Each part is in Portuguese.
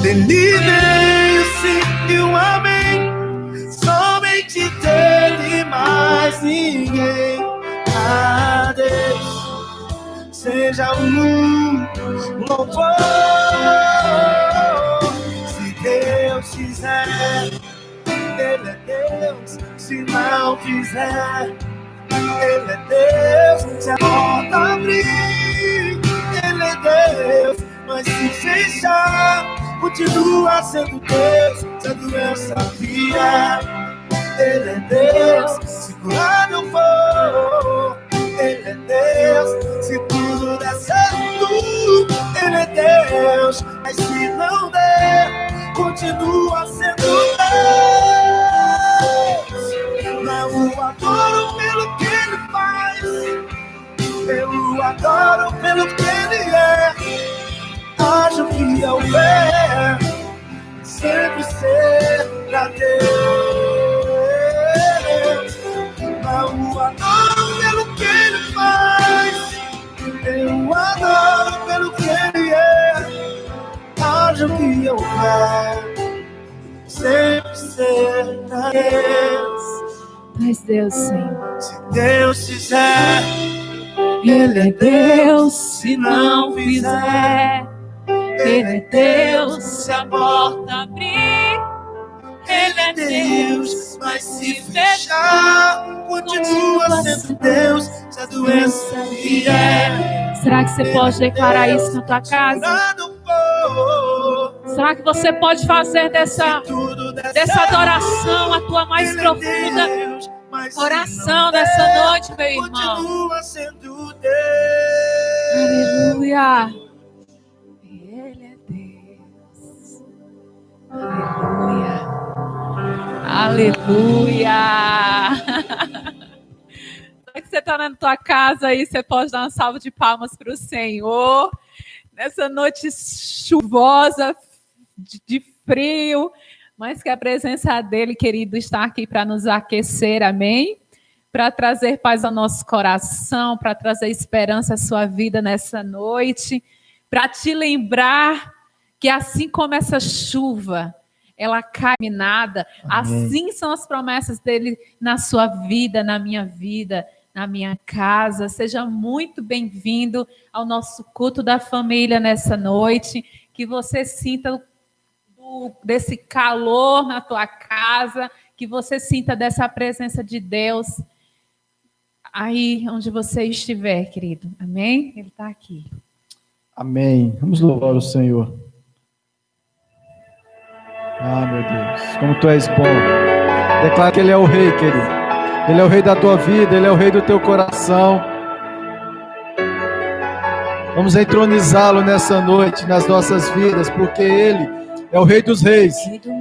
Livre-se e o amém, somente dele, mais ninguém. A Deus seja louvor. Se Deus quiser, Ele é Deus. Se não quiser, Ele é Deus. Se a porta abrir, Ele é Deus. Mas se fechar, continua sendo Deus. Se a doença vier, Ele é Deus. Se curar não for, Ele é Deus. Se tudo der certo, Ele é Deus. Mas se não der, continua sendo Deus. Não o adoro pelo que Ele faz, eu adoro pelo que Ele é. Haja o que houver, sempre será Deus. Não o adoro pelo que Ele faz, eu adoro pelo que Ele é. Haja o que houver, sempre será Deus. Mas Deus, Senhor, se Deus quiser, Ele é Deus. Se não fizer, Ele é Deus. Se a porta abrir, Ele é Deus. Mas se fechar, continua sendo Deus. Se a doença vier, será que você pode declarar isso na tua casa? Será que você pode fazer dessa adoração a tua mais profunda oração nessa noite, meu irmão? Aleluia. Ele é Deus. Aleluia. Aleluia. Será que você está na tua casa aí? Você pode dar uma salva de palmas para o Senhor. Nessa noite chuvosa, de frio, mas que a presença dele, querido, está aqui para nos aquecer, amém? Para trazer paz ao nosso coração, para trazer esperança à sua vida nessa noite, para te lembrar que assim como essa chuva, ela cai minada, assim são as promessas dele na sua vida, na minha vida, na minha casa. Seja muito bem-vindo ao nosso culto da família nessa noite, que você sinta desse calor na tua casa, que você sinta dessa presença de Deus aí onde você estiver, querido. Amém? Ele está aqui. Amém. Vamos louvar o Senhor. Ah, meu Deus, como tu és bom. Declara que Ele é o Rei, querido. Ele é o Rei da tua vida, Ele é o Rei do teu coração. Vamos entronizá-lo nessa noite, nas nossas vidas, porque Ele é o Rei dos Reis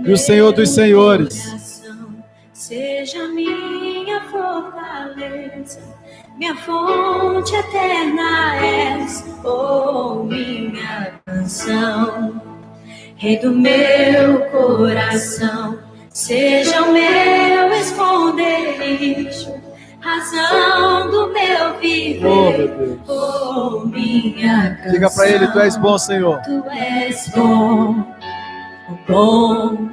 e o Senhor dos Senhores. Seja minha fortaleza, minha fonte eterna és, oh minha canção. Rei do meu coração, seja o meu esconderijo, razão do meu viver, oh minha canção. Diga para Ele, tu és bom, Senhor. Tu és bom, bom,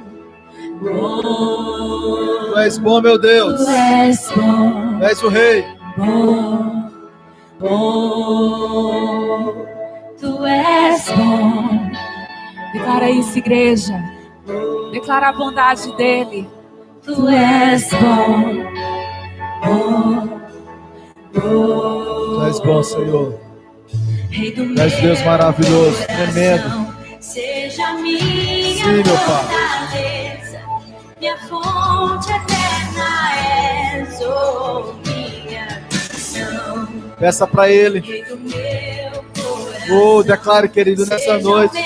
bom. Tu és bom, meu Deus. Tu és bom. Tu és o Rei. Bom, bom. Tu és bom. Declara isso, igreja. Declara a bondade dele. Tu és bom, bom, bom. Tu és bom, Senhor. Rei do Tu és Deus maravilhoso, tremendo. Seja minha Sim, fortaleza, minha fonte eterna és, oh minha canção. Peça para Ele. Rei do meu coração, Declare, querido, nessa noite.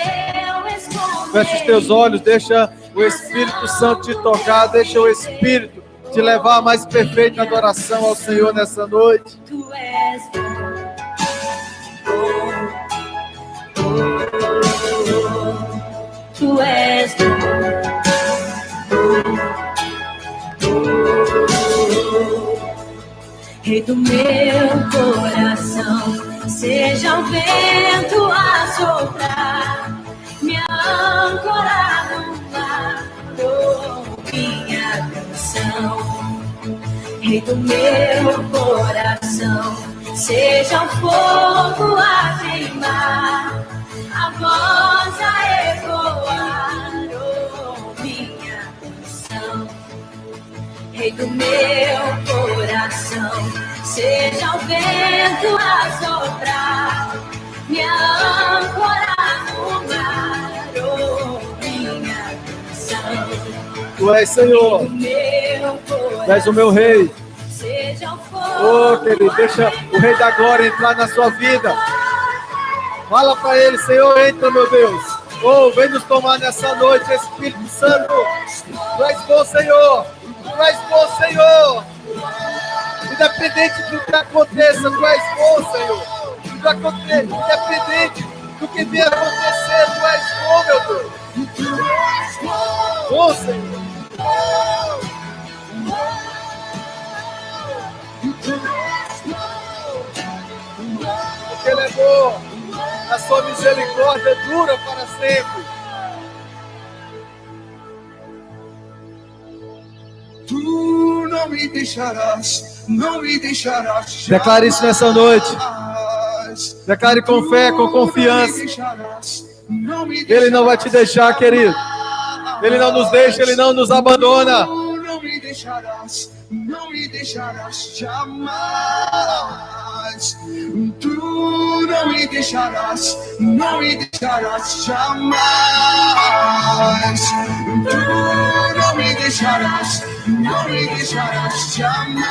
Fecha os teus olhos, deixa o Espírito Santo te tocar, deixa o Espírito te levar à mais perfeita adoração ao Senhor nessa noite. Tu és bom, tu és bom, Rei do meu coração, seja o vento a soprar, me ancorar no mar, minha canção, Rei do meu coração, seja o fogo a queimar, a voz a ecoar, minha canção, Rei do meu coração, seja o vento a soprar, me ancorar no mar, minha canção. Tu és, Senhor. Tu és o meu Rei. Oh, querido, deixa o Rei da Glória entrar na sua vida. Fala para ele, Senhor, entra, meu Deus. Oh, vem nos tomar nessa noite, Espírito Santo. Tu és bom, Senhor. Tu és bom, Senhor. Independente do que aconteça, tu és bom, Senhor. Independente do que vier acontecer, tu és bom, meu Deus. Bom, Senhor. Porque Ele é bom. A sua misericórdia dura para sempre. Tu não me deixarás, não me deixarás. Declare isso nessa noite. Declare com fé, com confiança. Ele não vai te deixar, querido. Ele não nos deixa, Ele não nos abandona. Não me deixarás, não me deixarás jamais. Tu não me deixarás, não me deixarás jamais. Tu não me deixarás, não me deixarás jamais.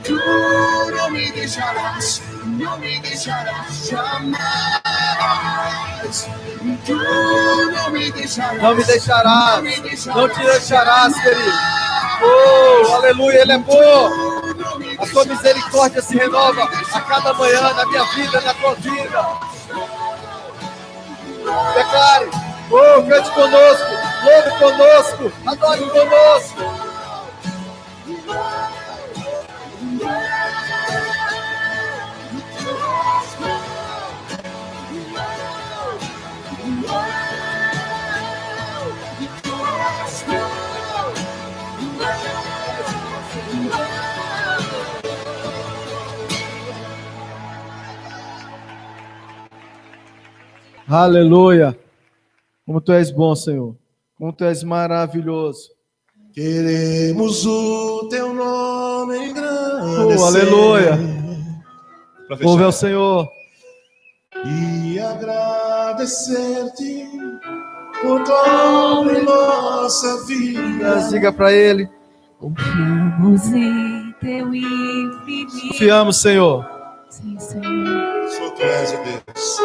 Tu não me deixarás, não me deixarás jamais. Tu não me deixarás, Não me deixarás, não te deixarás, querido. Oh, aleluia, Ele é bom. A sua misericórdia se renova a cada manhã na minha vida, na tua vida. Declare, oh, cante conosco, louve conosco, adore conosco. Aleluia. Como tu és bom, Senhor. Como tu és maravilhoso. Queremos o teu nome engrandecer. Oh, aleluia. Ouve ao Senhor. E agradecer-te por tua obra em nossa vida. Diga para Ele. Confiamos em teu infinito. Confiamos, Senhor. Sim, Senhor. Só tu és o Deus.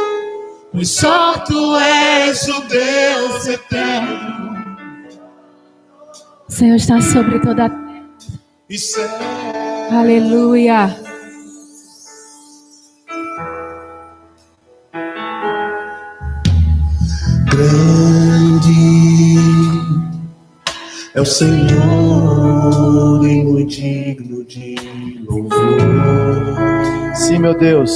Pois só tu és o Deus eterno. O Senhor está sobre toda a terra. E céu. Aleluia. Grande é o Senhor e muito digno de louvor. Sim, meu Deus.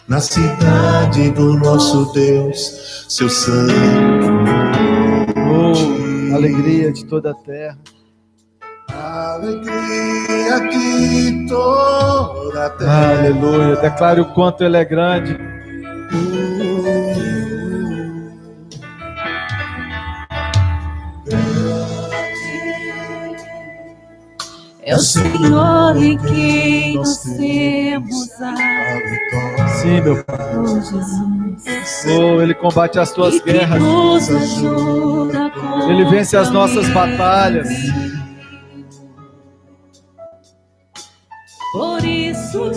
Na cidade do nosso Deus, seu santo. Oh, alegria de toda a terra. Alegria de toda a terra. Aleluia. Declare o quanto Ele é grande. É o Senhor em quem nós temos a vitória. Sim, meu Pai. Oh, Jesus. Oh, Ele combate as tuas guerras. Nos ajuda com Ele vence as nossas batalhas. Por isso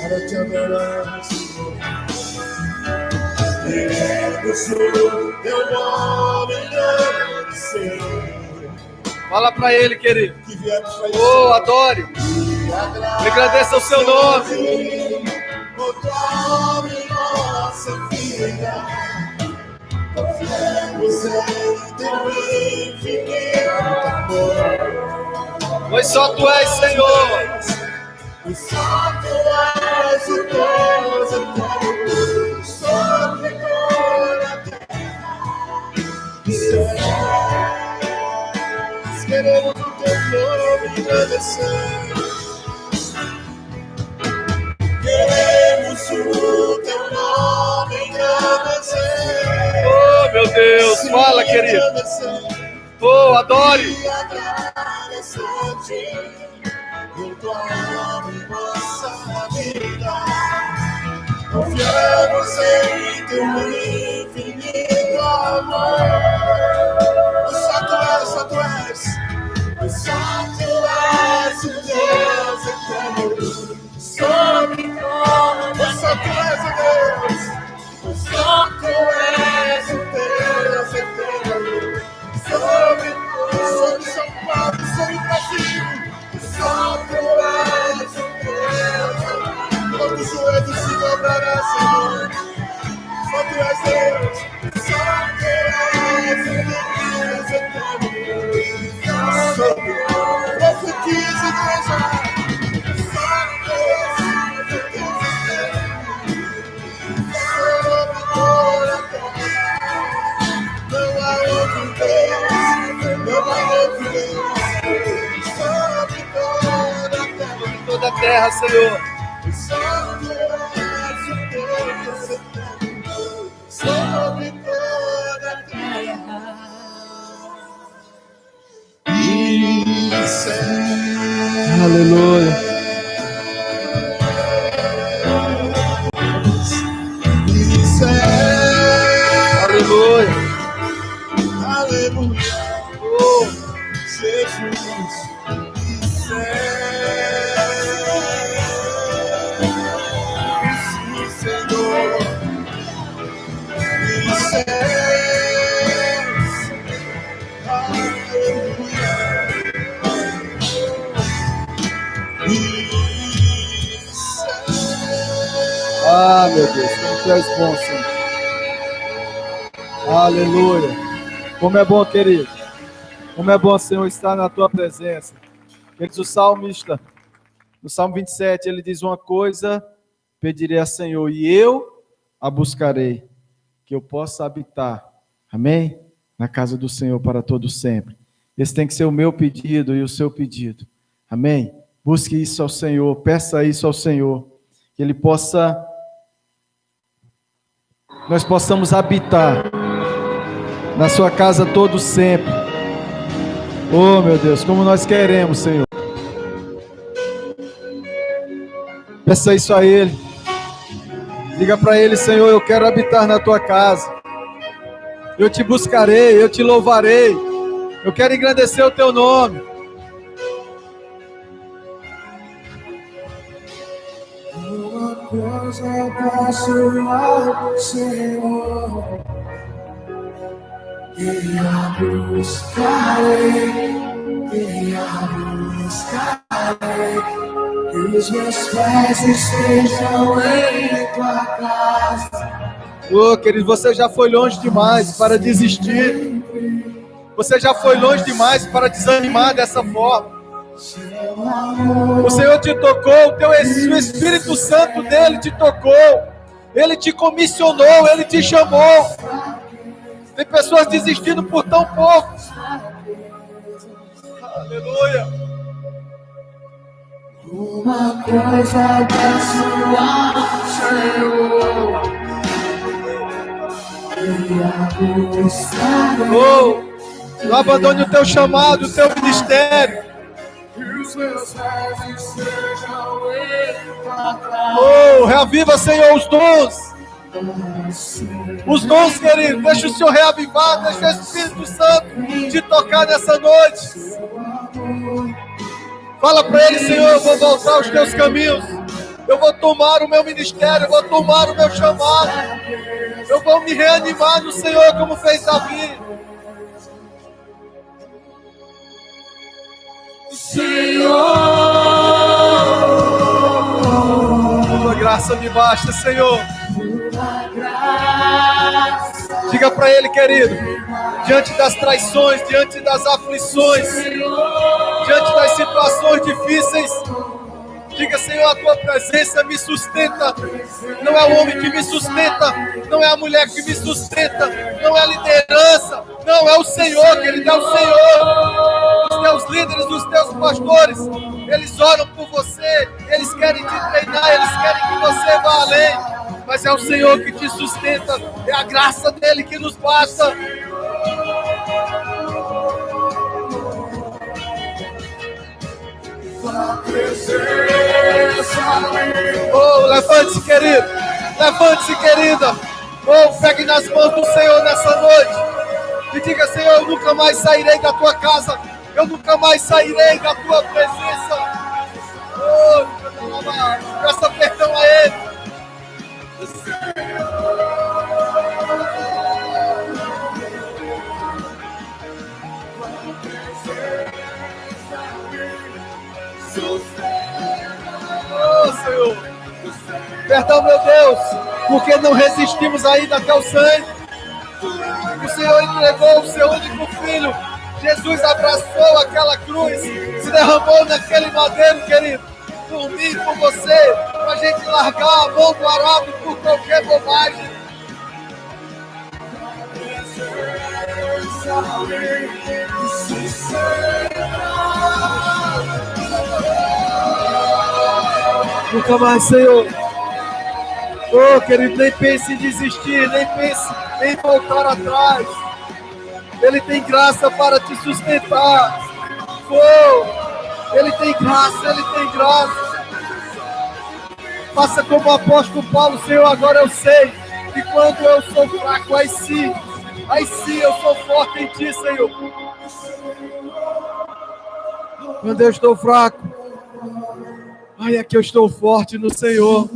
para te adorar, Senhor. Queremos o teu nome engrandecer. Fala para Ele, querido. Que viemos para Oh, adore. Agradeça o seu nome. o tua obra em nossa vida. Confiemos em teu infinito amor. Pois só tu és, Senhor. Pois só tu és o Deus eterno, sobre toda a terra e céus. Queremos o teu nome engrandecer. Queremos o teu nome engrandecer. Oh, meu Deus, fala, querido. Oh, adore. E agradecer-te por tua alma em nossa vida. Confiamos em teu infinito amor. Só tu és, só tu és. Só tu és o Deus eterno. Sobre toda. Só tu és o Deus. Só tu és o Deus eterno. Sobre São Paulo, sobre o Brasil. Só tu és o Deus. Todo joelho se dobrará, Senhor. Só tu és Deus. Só tu és o Deus eterno. Profetiza, igreja. Só tu és o Deus eterno. Sobre toda a terra. Não há outro Deus. Não há outro Deus. Sobre toda a terra. Sobre toda a terra, Senhor. Só tu és o Deus eterno. Sobre toda a terra. E céus. Aleluia. E céus. Aleluia. Aleluia. Oh, Jesus. E céus. Sim, Senhor. E céus. Aleluia. E céus. Ah, meu Deus, como tu és bom, Senhor. Aleluia. Como é bom, querido. Como é bom, Senhor, estar na tua presença. Diz o salmista, no Salmo 27, ele diz uma coisa: pedirei a Senhor e eu a buscarei, que eu possa habitar, amém? Na casa do Senhor para todo sempre. Esse tem que ser o meu pedido e o seu pedido, amém? Busque isso ao Senhor, peça isso ao Senhor, que Ele possa, nós possamos habitar na sua casa todo sempre. Oh, meu Deus, como nós queremos, Senhor. Peça isso a Ele. Diga para Ele: Senhor, eu quero habitar na tua casa. Eu te buscarei, eu te louvarei. Eu quero engrandecer o teu nome. Uma coisa eu peço ao Senhor, e a buscarei, que os meus pés estejam em tua casa. Oh, querido, você já foi longe demais para desistir. Você já foi longe demais para desanimar dessa forma. O Senhor te tocou, o Espírito Santo dele te tocou. Ele te comissionou, ele te chamou. Tem pessoas desistindo por tão pouco. Aleluia. Uma coisa peço ao Senhor, e a buscarei. Oh, não abandone o teu chamado, o teu ministério. Oh, reaviva, Senhor, os dons. Os dons, querido, deixa o Senhor reavivar, deixa o Espírito Santo te tocar nessa noite. Fala para Ele: Senhor, eu vou voltar aos teus caminhos. Eu vou tomar o meu ministério, eu vou tomar o meu chamado. Eu vou me reanimar no Senhor, como fez Davi. Senhor, tua graça me basta, Senhor. Diga para Ele, querido: diante das traições, diante das aflições, diante das situações difíceis. Diga, Senhor, a tua presença me sustenta. Não é o homem que me sustenta, não é a mulher que me sustenta, não é a liderança, não, é o Senhor, querido, é o Senhor. Os teus líderes, os teus pastores, eles oram por você, eles querem te treinar, eles querem que você vá além. Mas é o Senhor que te sustenta, é a graça dele que nos basta. Oh, levante-se, querido. Levante-se, querida. Oh, pegue nas mãos do Senhor nessa noite. E diga, Senhor, eu nunca mais sairei da tua casa. Eu nunca mais sairei da tua presença. Oh, peça perdão a Ele. Oh, Senhor, perdão, meu Deus, porque não resistimos ainda até o sangue. O Senhor entregou o seu único filho. Jesus abraçou aquela cruz, se derramou naquele madeiro, querido, por mim e por você, para a gente largar a mão do arado por qualquer bobagem. Nunca mais, Senhor. Oh, querido, nem pense em desistir, nem pense em voltar atrás. Ele tem graça para te sustentar. Oh, Ele tem graça, Ele tem graça. Faça como o apóstolo Paulo, Senhor, agora eu sei que quando eu sou fraco, aí sim eu sou forte em Ti, Senhor. Quando eu estou fraco, ai, é que eu estou forte no Senhor.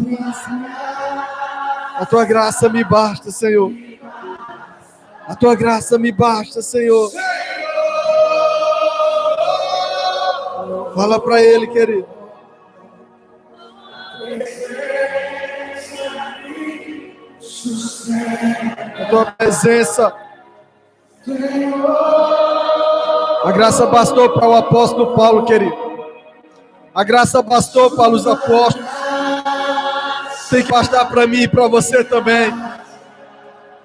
A Tua graça me basta, Senhor. A Tua graça me basta, Senhor. Fala para Ele, querido. A Tua presença. A graça bastou para o apóstolo Paulo, querido. A graça bastou para os apóstolos. Tem que bastar para mim e para você também.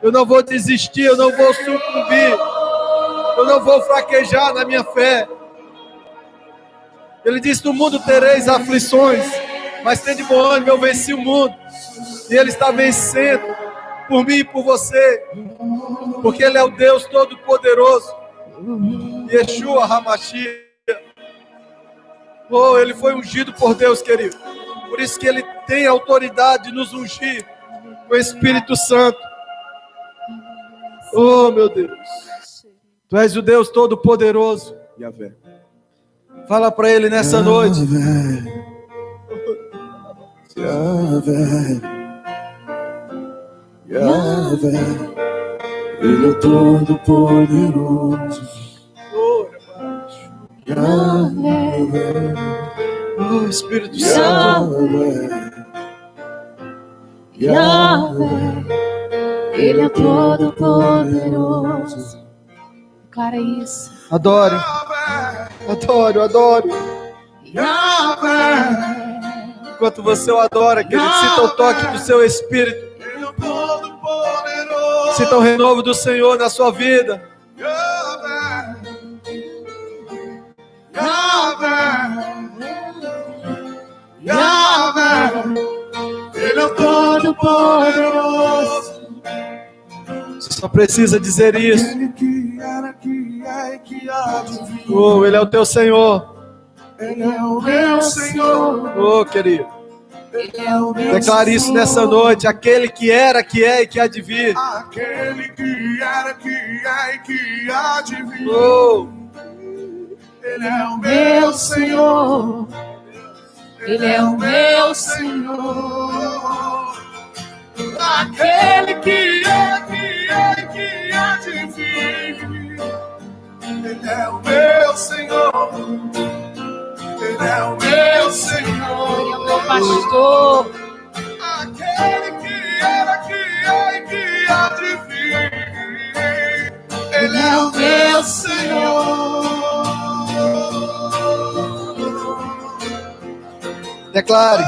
Eu não vou desistir, eu não vou sucumbir. Eu não vou fraquejar na minha fé. Ele disse, no mundo tereis aflições, mas tem de bom ânimo, eu venci o mundo. E Ele está vencendo por mim e por você. Porque Ele é o Deus Todo-Poderoso. Yeshua HaMashiach. Oh, Ele foi ungido por Deus, querido. Por isso que Ele tem autoridade de nos ungir com o Espírito Santo. Oh, meu Deus. Tu és o Deus Todo-Poderoso. Yahvé. Fala para Ele nessa noite. Yahvé. Yahvé. Ele é Todo-Poderoso. Yahvé. Oh, Espírito Santo. Yahvé, Ele é Todo-Poderoso. Declara isso. Adore. Adoro. Enquanto você o adora, querido, sinta o toque do seu Espírito. Sinta o renovo do Senhor na sua vida. Yahvé, Ele é Todo-Poderoso. Você só precisa dizer isso. Ele que era, que é e que há de vir. Oh, Ele é o teu Senhor. Ele é o meu Senhor. Oh, querido. Ele é o meu Declare isso Senhor. nessa noite. Aquele que era, que é e que há de vir. Aquele que era, que é e que há de vir. Oh, Ele é o meu Senhor. Ele é o meu Senhor. Aquele que é, que é e que há de vir. Ele é o meu Senhor. Ele é o meu Senhor. Ele é o meu pastor. Aquele que era, que é e que há de vir. Ele é o Declare.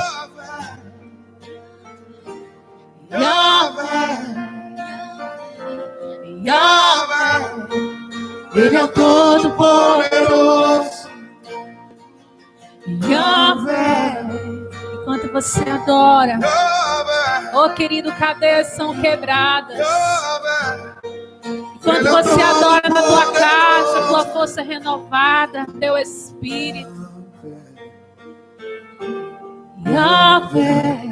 Yahvé, Ele é o Todo-Poderoso. Yahvé, enquanto você adora, oh querido, cadeias são quebradas. Enquanto você adora na tua casa, tua força renovada, teu espírito. Yahvé,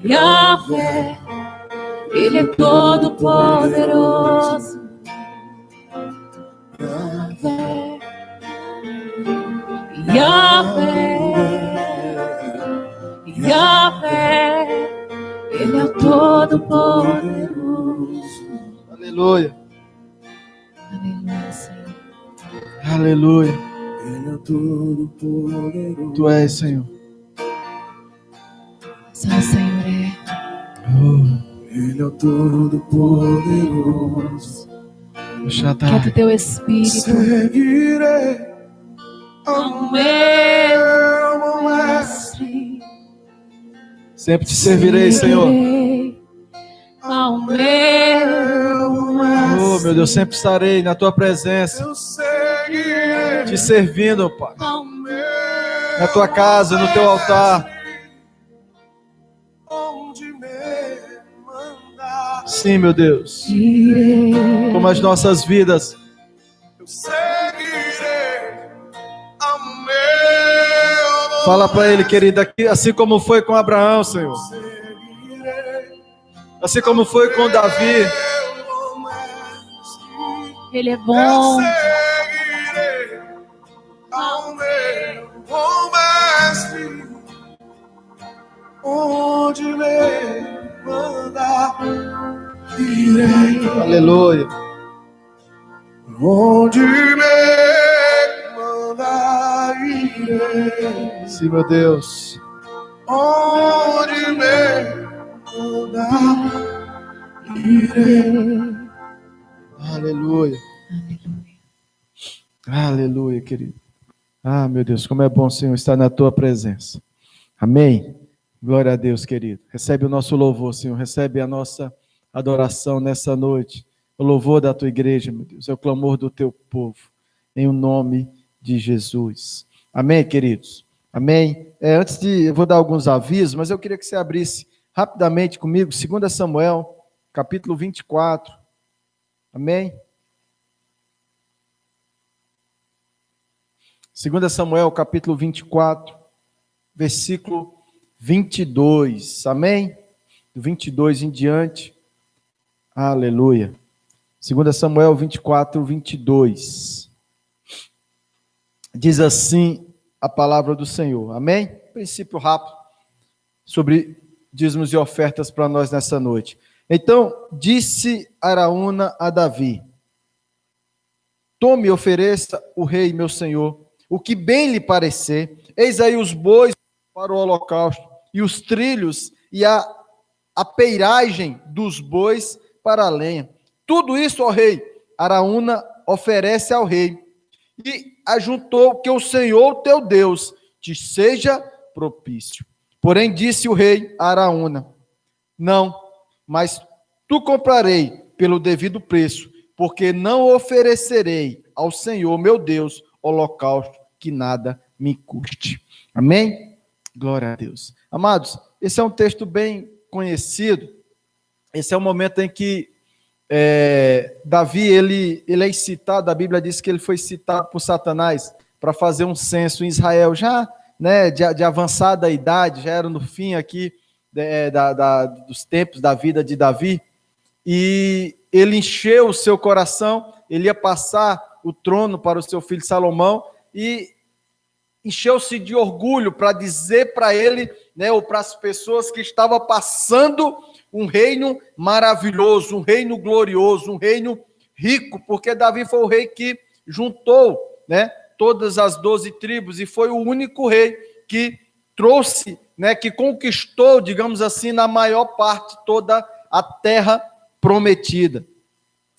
Yahvé, Ele é todo poderoso. Yahvé, Yahvé, Yahvé, Ele é todo poderoso. Aleluia. Aleluia, Senhor. Aleluia. Ele é todo poderoso. Tu és, Senhor. Só o Senhor é. Ele é todo poderoso. Que do teu espírito Seguirei ao meu mestre. Sempre te servirei, Senhor. Ao meu mestre. Oh, meu Deus, sempre estarei na tua presença, Eu seguirei te servindo, Pai. Ao meu Na tua casa, no teu altar. onde me mandar. Sim, meu Deus. irei. Como as nossas vidas. Eu seguirei ao meu. Fala para ele, querida, assim como foi com Abraão, Senhor. Seguirei Assim como foi com Davi. ao mestre. Ele é Eu bom. seguirei ao meu bom mestre, onde me mandar, irei. Aleluia. Onde me mandar, irei. Sim, meu Deus. Onde me mandar, irei. Aleluia. Aleluia, querido. Ah, meu Deus, como é bom, Senhor, estar na tua presença. Amém? Glória a Deus, querido. Recebe o nosso louvor, Senhor. Recebe a nossa adoração nessa noite. O louvor da tua igreja, meu Deus. É o clamor do teu povo. Em o nome de Jesus. Amém, queridos? Amém? Eu vou dar alguns avisos, mas eu queria que você abrisse rapidamente comigo, 2 Samuel, capítulo 24. Amém? 2 Samuel, capítulo 24, versículo 22. Amém? Do 22 em diante. Aleluia. 2 Samuel 24, 22. Diz assim a palavra do Senhor. Amém? Princípio rápido sobre dízimos e ofertas para nós nessa noite. Então, disse Araúna a Davi: tome e ofereça o rei, meu senhor, o que bem lhe parecer. Eis aí os bois para o holocausto, e os trilhos e a peiragem dos bois para a lenha. Tudo isso, ó rei, Araúna oferece ao rei. E ajuntou que o Senhor teu Deus te seja propício. Porém disse o rei a Araúna: não, mas tu comprarei pelo devido preço, porque não oferecerei ao Senhor meu Deus holocausto que nada me custe. Amém? Glória a Deus. Amados, esse é um texto bem conhecido. Esse é o momento em que Davi, ele é incitado, a Bíblia diz que ele foi citado por Satanás para fazer um censo em Israel, já de avançada idade, já era no fim aqui dos tempos da vida de Davi, e ele encheu o seu coração, ele ia passar o trono para o seu filho Salomão, e encheu-se de orgulho para dizer para ele, ou para as pessoas que estava passando um reino maravilhoso, um reino glorioso, um reino rico, porque Davi foi o rei que juntou, todas as 12 tribos, e foi o único rei que trouxe, que conquistou, digamos assim, na maior parte toda a terra prometida.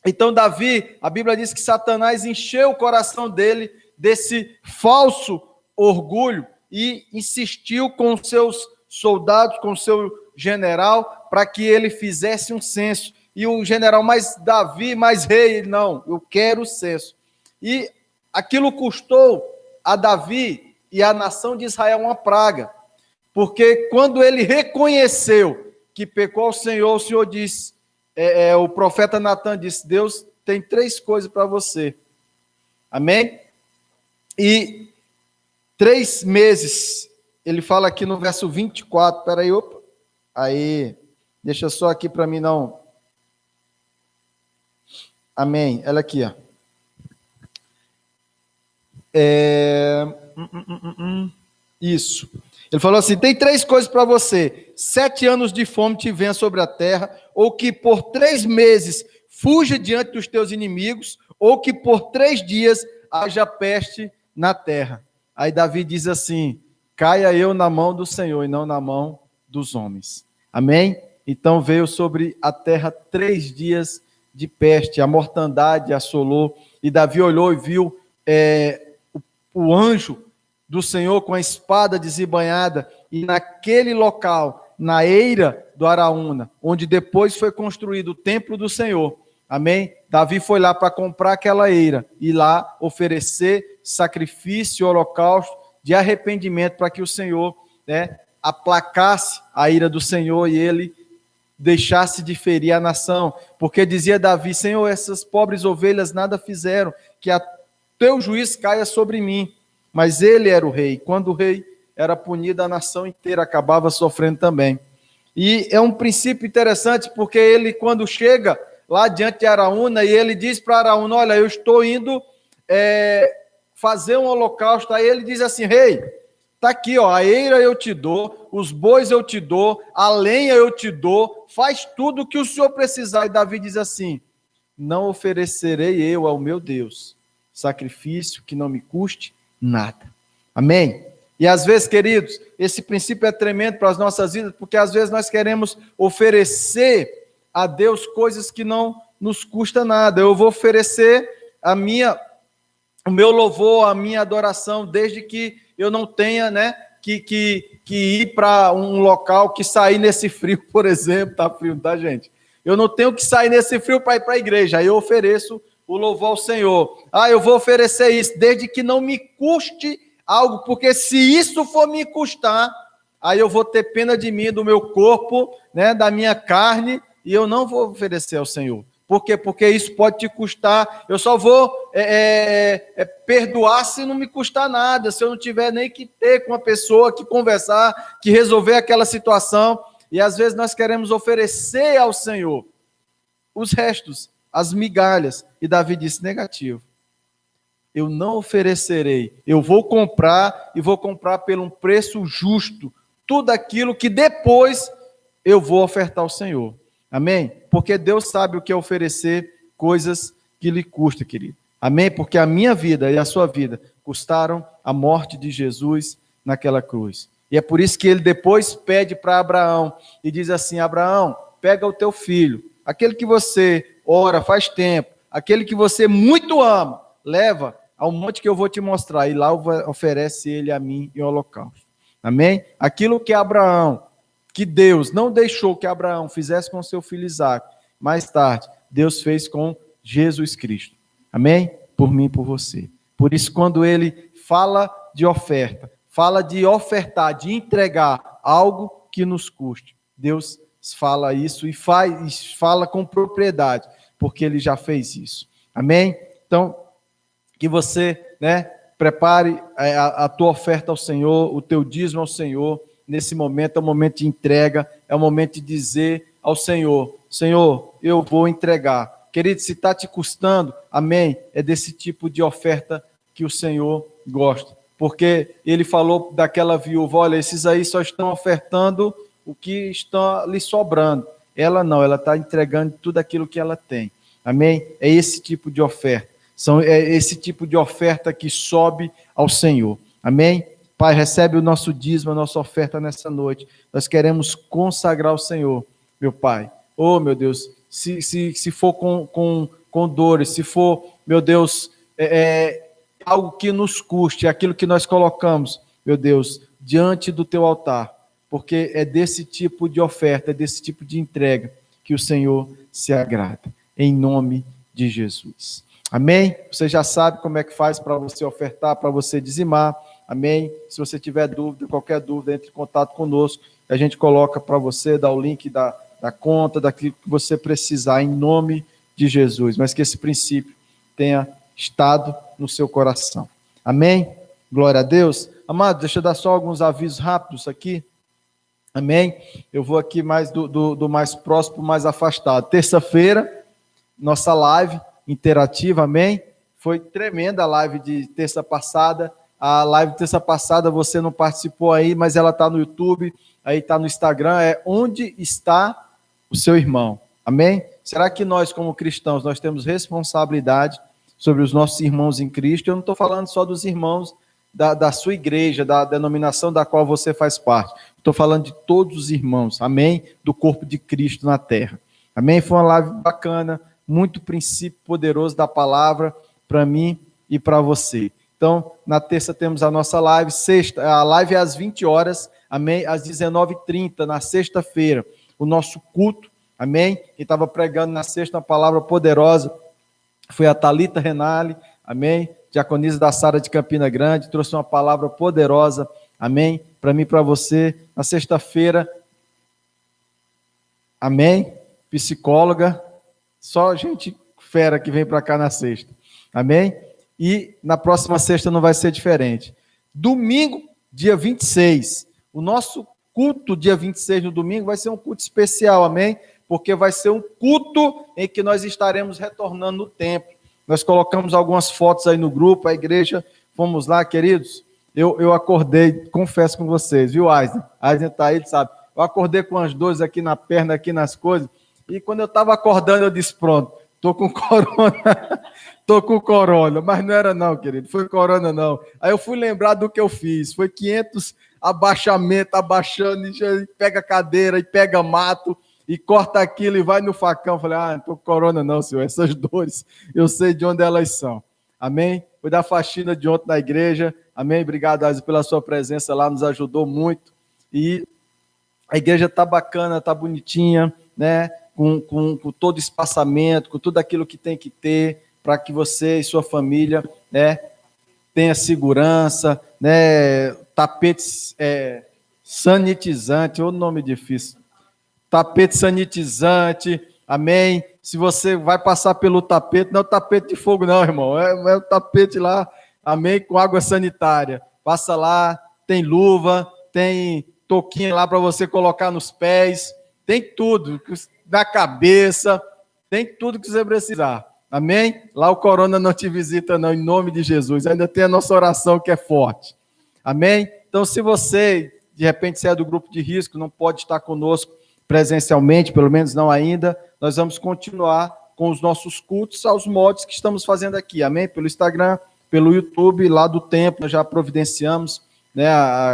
Então Davi, a Bíblia diz que Satanás encheu o coração dele desse falso orgulho, e insistiu com os seus soldados, com o seu general, para que ele fizesse um censo. E o general, mas Davi, mais rei, ele, não, eu quero o censo. E aquilo custou a Davi e à nação de Israel uma praga, porque quando ele reconheceu que pecou ao Senhor, o Senhor disse, o profeta Natan disse, Deus tem 3 coisas para você. Amém? E 3 meses, ele fala aqui no verso 24, peraí, opa, aí, deixa só aqui para mim não. Amém, olha aqui, ó. Isso. Ele falou assim, tem 3 coisas para você, 7 anos de fome te venha sobre a terra, ou que por 3 meses fuja diante dos teus inimigos, ou que por 3 dias haja peste na terra. Aí Davi diz assim, caia eu na mão do Senhor e não na mão dos homens. Amém? Então veio sobre a terra 3 dias de peste, a mortandade assolou, e Davi olhou e viu o anjo do Senhor com a espada desembainhada, e naquele local, na eira do Araúna, onde depois foi construído o templo do Senhor, amém? Davi foi lá para comprar aquela eira, e lá oferecer sacrifício e holocausto de arrependimento, para que o Senhor, aplacasse a ira do Senhor, e ele deixasse de ferir a nação, porque dizia Davi, Senhor, essas pobres ovelhas nada fizeram, que a teu juiz caia sobre mim. Mas ele era o rei. Quando o rei era punido, a nação inteira acabava sofrendo também. E é um princípio interessante, porque ele, quando chega lá diante de Araúna, e ele diz para Araúna, olha, eu estou indo fazer um holocausto. Aí ele diz assim, rei, está aqui, ó, a eira eu te dou, os bois eu te dou, a lenha eu te dou, faz tudo o que o senhor precisar. E Davi diz assim, não oferecerei eu ao meu Deus sacrifício que não me custe nada. Amém? E às vezes, queridos, esse princípio é tremendo para as nossas vidas, porque às vezes nós queremos oferecer a Deus coisas que não nos custa nada. Eu vou oferecer o meu louvor, a minha adoração, desde que eu não tenha, que ir para um local, que sair nesse frio, por exemplo, tá frio, tá, gente? Eu não tenho que sair nesse frio para ir para a igreja, aí eu ofereço o louvor ao Senhor. Eu vou oferecer isso, desde que não me custe algo, porque se isso for me custar, aí eu vou ter pena de mim, do meu corpo, da minha carne, e eu não vou oferecer ao Senhor. Por quê? Porque isso pode te custar, eu só vou perdoar se não me custar nada, se eu não tiver nem que ter com a pessoa, que conversar, que resolver aquela situação, e às vezes nós queremos oferecer ao Senhor os restos, as migalhas, e Davi disse, negativo, eu não oferecerei, eu vou comprar, e vou comprar por um preço justo, tudo aquilo que depois eu vou ofertar ao Senhor, amém? Porque Deus sabe o que é oferecer coisas que lhe custam, querido, amém? Porque a minha vida e a sua vida custaram a morte de Jesus naquela cruz, e é por isso que ele depois pede para Abraão, e diz assim, Abraão, pega o teu filho, aquele que você ora faz tempo, aquele que você muito ama, leva ao monte que eu vou te mostrar, e lá oferece ele a mim em holocausto. Amém? Aquilo que Abraão, que Deus não deixou que Abraão fizesse com seu filho Isaque, mais tarde, Deus fez com Jesus Cristo. Amém? Por mim e por você. Por isso, quando ele fala de oferta, fala de ofertar, de entregar algo que nos custe, Deus fala isso e fala com propriedade, porque ele já fez isso. Amém? Então, que você, prepare a tua oferta ao Senhor, o teu dízimo ao Senhor. Nesse momento é um momento de entrega, é um momento de dizer ao Senhor, Senhor, eu vou entregar. Querido, se está te custando, amém, é desse tipo de oferta que o Senhor gosta. Porque ele falou daquela viúva, olha, esses aí só estão ofertando o que está lhe sobrando. Ela não, ela está entregando tudo aquilo que ela tem. Amém? É esse tipo de oferta. É esse tipo de oferta que sobe ao Senhor. Amém? Pai, recebe o nosso dízimo, a nossa oferta nessa noite. Nós queremos consagrar ao Senhor, meu Pai. Oh, meu Deus, se for com dores, se for, meu Deus, algo que nos custe, aquilo que nós colocamos, meu Deus, diante do teu altar, porque é desse tipo de oferta, é desse tipo de entrega que o Senhor se agrada, em nome de Jesus. Amém? Você já sabe como é que faz para você ofertar, para você dizimar. Amém? Se você tiver dúvida, qualquer dúvida, entre em contato conosco. A gente coloca para você, dá o link da conta, daquilo que você precisar, em nome de Jesus. Mas que esse princípio tenha estado no seu coração. Amém? Glória a Deus. Amado, deixa eu dar só alguns avisos rápidos aqui. Amém? Eu vou aqui mais do mais próximo para o mais afastado. Terça-feira, nossa live interativa, amém? Foi tremenda a live de terça passada. A live de terça passada você não participou aí, mas ela está no YouTube, aí está no Instagram, é Onde Está o Seu Irmão, amém? Será que nós, como cristãos, nós temos responsabilidade sobre os nossos irmãos em Cristo? Eu não estou falando só dos irmãos da sua igreja, da denominação da qual você faz parte. Estou falando de todos os irmãos, amém? Do corpo de Cristo na terra. Amém? Foi uma live bacana, muito princípio poderoso da palavra para mim e para você. Então, na terça temos a nossa live, sexta, a live é às 20 horas, amém? Às 19h30, na sexta-feira, o nosso culto, amém? Quem estava pregando na sexta uma palavra poderosa foi a Thalita Renale, amém? Diaconisa da Sara de Campina Grande, trouxe uma palavra poderosa, amém? Para mim e para você, na sexta-feira, amém? Psicóloga, só gente fera que vem para cá na sexta, amém? E na próxima sexta não vai ser diferente. Domingo, dia 26, o nosso culto dia 26 no domingo vai ser um culto especial, amém? Porque vai ser um culto em que nós estaremos retornando no templo. Nós colocamos algumas fotos aí no grupo, a igreja, fomos lá, queridos. Eu acordei, confesso com vocês, viu, Aisne? Aisne está aí, sabe? Eu acordei com as dores aqui na perna, aqui nas coisas, e quando eu estava acordando, eu disse, pronto, estou com corona, mas não era não, querido, foi corona não. Aí eu fui lembrar do que eu fiz, foi 500 abaixamentos, abaixando, e pega cadeira, e pega mato, e corta aquilo e vai no facão. Falei, não estou com corona não, senhor, essas dores, eu sei de onde elas são. Amém? Foi da faxina de ontem na igreja, amém? Obrigado, Aisne, pela sua presença lá, nos ajudou muito. E a igreja está bacana, está bonitinha, né? Com todo espaçamento, com tudo aquilo que tem que ter, para que você e sua família, né, tenha segurança, né? Tapetes sanitizante, ô nome difícil. Tapete sanitizante, amém? Se você vai passar pelo tapete, não é o tapete de fogo não, irmão, é o tapete lá, amém? Com água sanitária. Passa lá, tem luva, tem touquinha lá para você colocar nos pés, tem tudo, na cabeça, tem tudo que você precisar, amém? Lá o corona não te visita não, em nome de Jesus, ainda tem a nossa oração que é forte, amém? Então, se você, de repente, se é do grupo de risco, não pode estar conosco presencialmente, pelo menos não ainda, nós vamos continuar com os nossos cultos aos modos que estamos fazendo aqui, amém? Pelo Instagram, pelo YouTube, lá do templo, nós já providenciamos, né,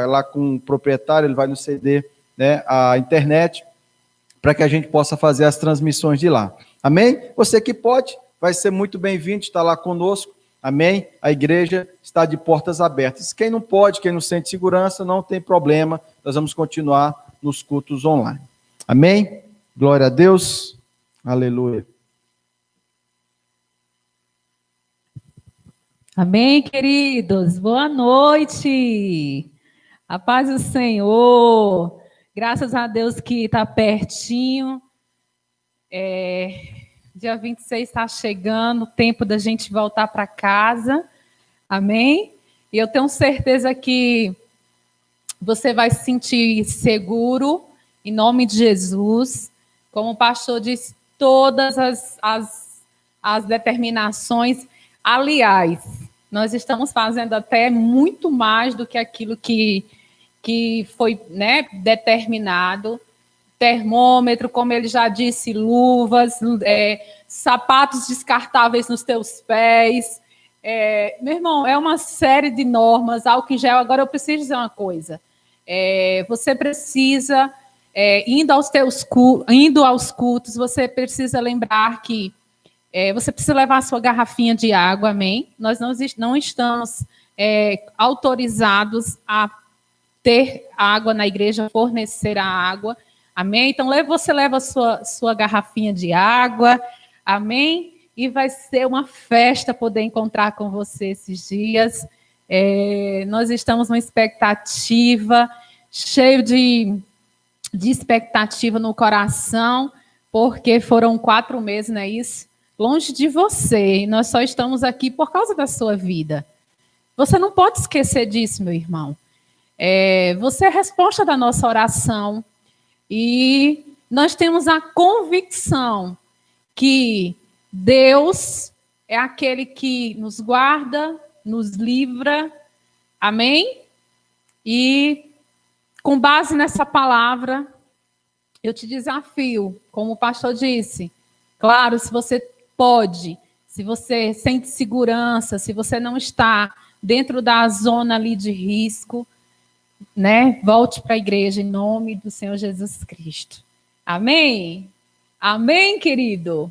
lá com o proprietário, ele vai nos ceder, né, a internet, para que a gente possa fazer as transmissões de lá, amém? Você que pode, vai ser muito bem-vindo, está lá conosco, amém? A igreja está de portas abertas. Quem não pode, quem não sente segurança, não tem problema, nós vamos continuar nos cultos online. Amém? Glória a Deus. Aleluia. Amém, queridos. Boa noite. A paz do Senhor. Graças a Deus que está pertinho. Dia 26 está chegando, o tempo da gente voltar para casa. Amém? E eu tenho certeza que você vai se sentir seguro, em nome de Jesus. Como o pastor disse, todas as determinações. Aliás, nós estamos fazendo até muito mais do que aquilo que foi, né, determinado. Termômetro, como ele já disse, luvas, sapatos descartáveis nos teus pés. Meu irmão, é uma série de normas, álcool em gel. Agora eu preciso dizer uma coisa. Você precisa, indo aos cultos, você precisa lembrar que você precisa levar a sua garrafinha de água, amém? Nós não estamos autorizados a ter água na igreja, fornecer a água. Amém? Então, você leva a sua garrafinha de água. Amém? E vai ser uma festa poder encontrar com você esses dias. Nós estamos numa expectativa, cheio de expectativa no coração, porque foram 4 meses, não é isso? Longe de você. E nós só estamos aqui por causa da sua vida. Você não pode esquecer disso, meu irmão. Você é a resposta da nossa oração. E nós temos a convicção que Deus é aquele que nos guarda, nos livra. Amém? E com base nessa palavra, eu te desafio, como o pastor disse, claro, se você pode, se você sente segurança, se você não está dentro da zona ali de risco, né? Volte para a igreja em nome do Senhor Jesus Cristo. Amém? Amém, querido?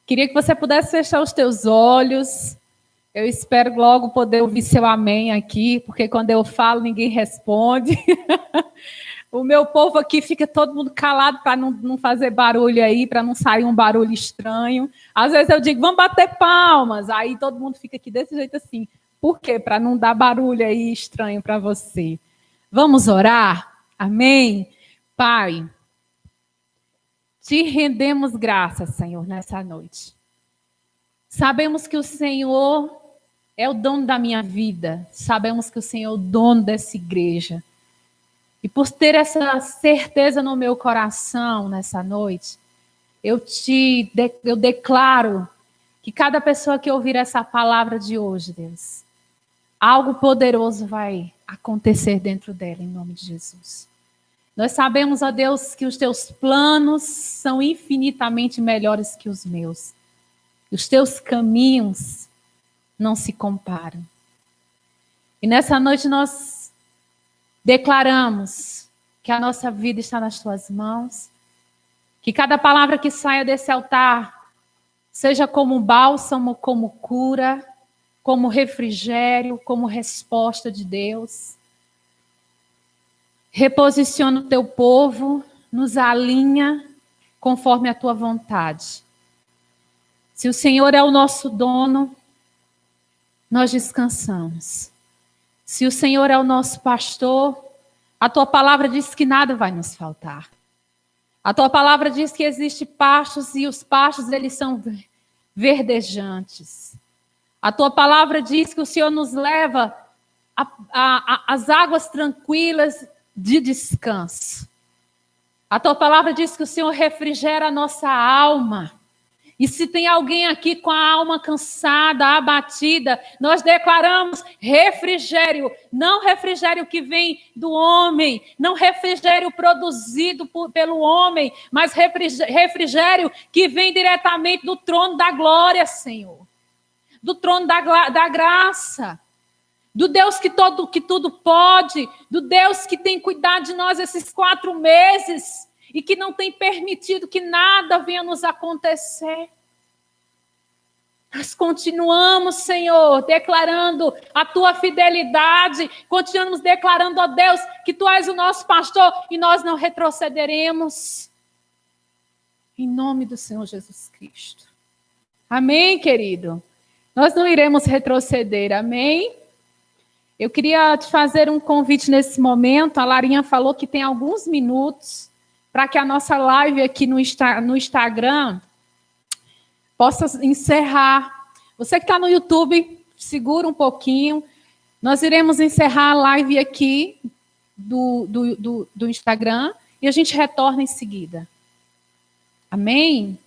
Queria que você pudesse fechar os teus olhos. Eu espero logo poder ouvir seu amém aqui, porque quando eu falo, ninguém responde. O meu povo aqui fica todo mundo calado para não fazer barulho aí, para não sair um barulho estranho. Às vezes eu digo, vamos bater palmas. Aí todo mundo fica aqui desse jeito assim. Por quê? Para não dar barulho aí estranho para você. Vamos orar? Amém? Pai, te rendemos graças, Senhor, nessa noite. Sabemos que o Senhor é o dono da minha vida. Sabemos que o Senhor é o dono dessa igreja. E por ter essa certeza no meu coração nessa noite, eu declaro que cada pessoa que ouvir essa palavra de hoje, Deus, algo poderoso vai acontecer dentro dela, em nome de Jesus. Nós sabemos, ó Deus, que os teus planos são infinitamente melhores que os meus. Os teus caminhos não se comparam. E nessa noite nós declaramos que a nossa vida está nas tuas mãos, que cada palavra que saia desse altar seja como bálsamo, como cura, como refrigério, como resposta de Deus. Reposiciona o teu povo, nos alinha conforme a tua vontade. Se o Senhor é o nosso dono, nós descansamos. Se o Senhor é o nosso pastor, a tua palavra diz que nada vai nos faltar. A tua palavra diz que existem pastos e os pastos eles são verdejantes. A tua palavra diz que o Senhor nos leva às águas tranquilas de descanso. A tua palavra diz que o Senhor refrigera a nossa alma. E se tem alguém aqui com a alma cansada, abatida, nós declaramos refrigério. Não refrigério que vem do homem, não refrigério produzido pelo homem, mas refrigério que vem diretamente do trono da glória, Senhor. Do trono da graça. Do Deus que tudo pode. Do Deus que tem cuidado de nós esses 4 meses. E que não tem permitido que nada venha nos acontecer. Nós continuamos, Senhor, declarando a tua fidelidade. Continuamos declarando, ó Deus, que tu és o nosso pastor e nós não retrocederemos. Em nome do Senhor Jesus Cristo. Amém, querido? Nós não iremos retroceder, amém? Eu queria te fazer um convite nesse momento. A Larinha falou que tem alguns minutos para que a nossa live aqui no Instagram possa encerrar. Você que está no YouTube, segura um pouquinho. Nós iremos encerrar a live aqui do Instagram e a gente retorna em seguida. Amém?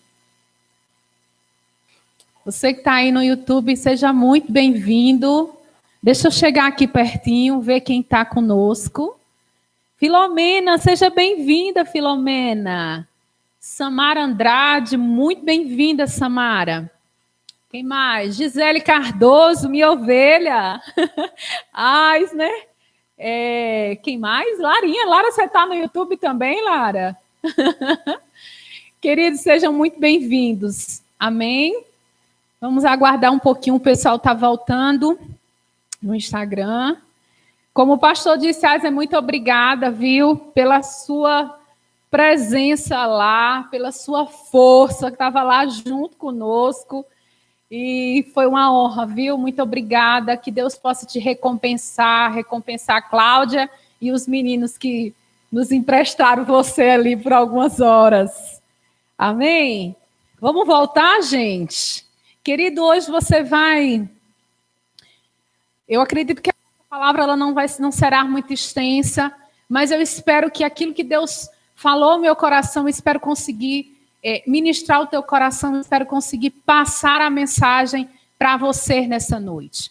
Você que está aí no YouTube, seja muito bem-vindo. Deixa eu chegar aqui pertinho, ver quem está conosco. Filomena, seja bem-vinda, Filomena. Samara Andrade, muito bem-vinda, Samara. Quem mais? Gisele Cardoso, minha ovelha. Ai, né? Quem mais? Larinha. Lara, você está no YouTube também, Lara? Queridos, sejam muito bem-vindos. Amém? Vamos aguardar um pouquinho, o pessoal está voltando no Instagram. Como o pastor disse, Asa, muito obrigada, viu, pela sua presença lá, pela sua força, que estava lá junto conosco. E foi uma honra, viu? Muito obrigada. Que Deus possa te recompensar a Cláudia e os meninos que nos emprestaram você ali por algumas horas. Amém? Vamos voltar, gente? Querido, hoje você vai... Eu acredito que a palavra ela não será muito extensa, mas eu espero que aquilo que Deus falou no meu coração, eu espero conseguir ministrar o teu coração, espero conseguir passar a mensagem para você nessa noite.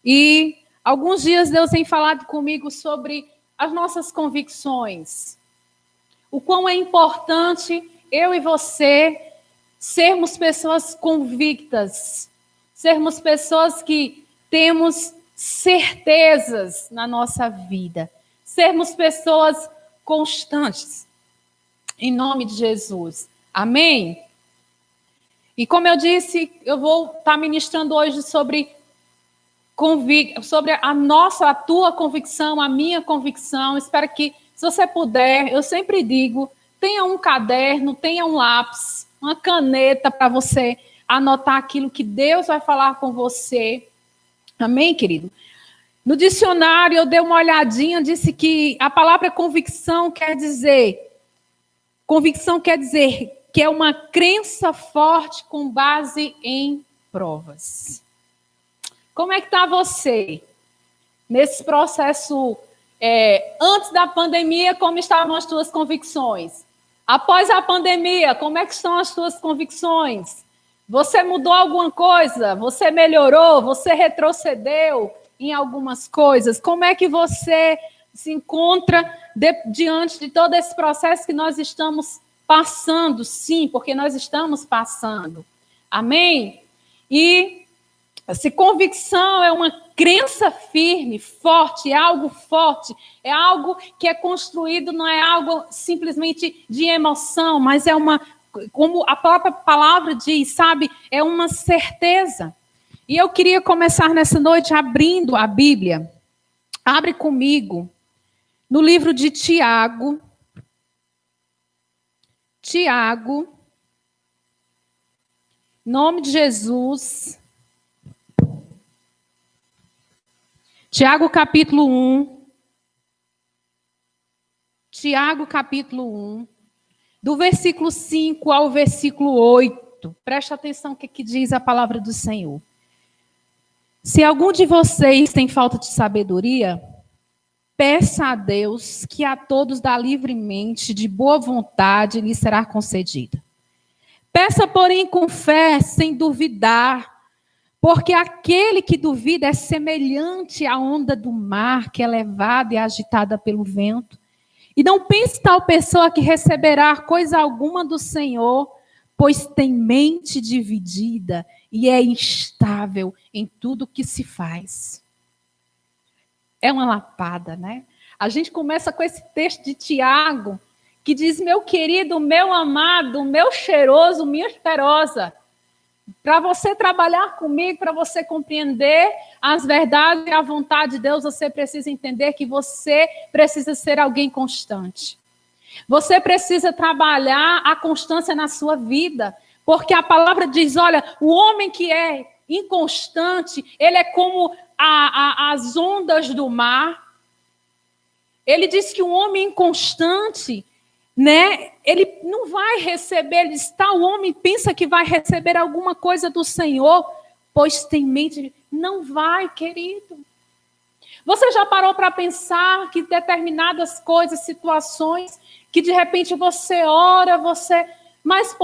E alguns dias Deus tem falado comigo sobre as nossas convicções. O quão é importante eu e você sermos pessoas convictas, sermos pessoas que temos certezas na nossa vida, sermos pessoas constantes, em nome de Jesus. Amém? E como eu disse, eu vou estar ministrando hoje sobre a tua convicção, a minha convicção. Espero que, se você puder, eu sempre digo, tenha um caderno, tenha um lápis, uma caneta para você anotar aquilo que Deus vai falar com você. Amém, querido? No dicionário, eu dei uma olhadinha, disse que a palavra convicção quer dizer que é uma crença forte com base em provas. Como é que está você? Nesse processo, antes da pandemia, como estavam as tuas convicções? Após a pandemia, como é que estão as tuas convicções? Você mudou alguma coisa? Você melhorou? Você retrocedeu em algumas coisas? Como é que você se encontra diante de todo esse processo que nós estamos passando? Sim, porque nós estamos passando. Amém? E essa convicção é uma crença firme, forte, é algo forte, é algo que é construído, não é algo simplesmente de emoção, mas é uma, como a própria palavra diz, sabe, é uma certeza. E eu queria começar nessa noite abrindo a Bíblia. Abre comigo no livro de Tiago. Tiago, em nome de Jesus. Tiago capítulo 1. Tiago capítulo 1. Do versículo 5 ao versículo 8. Presta atenção o que diz a palavra do Senhor. Se algum de vocês tem falta de sabedoria, peça a Deus, que a todos dá livremente, de boa vontade, lhe será concedida. Peça, porém, com fé, sem duvidar, porque aquele que duvida é semelhante à onda do mar, que é levada e agitada pelo vento. E não pense tal pessoa que receberá coisa alguma do Senhor, pois tem mente dividida e é instável em tudo que se faz. É uma lapada, né? A gente começa com esse texto de Tiago, que diz, meu querido, meu amado, meu cheiroso, minha cheirosa, para você trabalhar comigo, para você compreender as verdades e a vontade de Deus, você precisa entender que você precisa ser alguém constante. Você precisa trabalhar a constância na sua vida, porque a palavra diz, olha, o homem que é inconstante, ele é como as ondas do mar. Ele diz que um homem inconstante, né, ele não vai receber, ele diz, tal homem pensa que vai receber alguma coisa do Senhor, pois tem mente, não vai, querido. Você já parou para pensar que determinadas coisas, situações, que de repente você ora, mas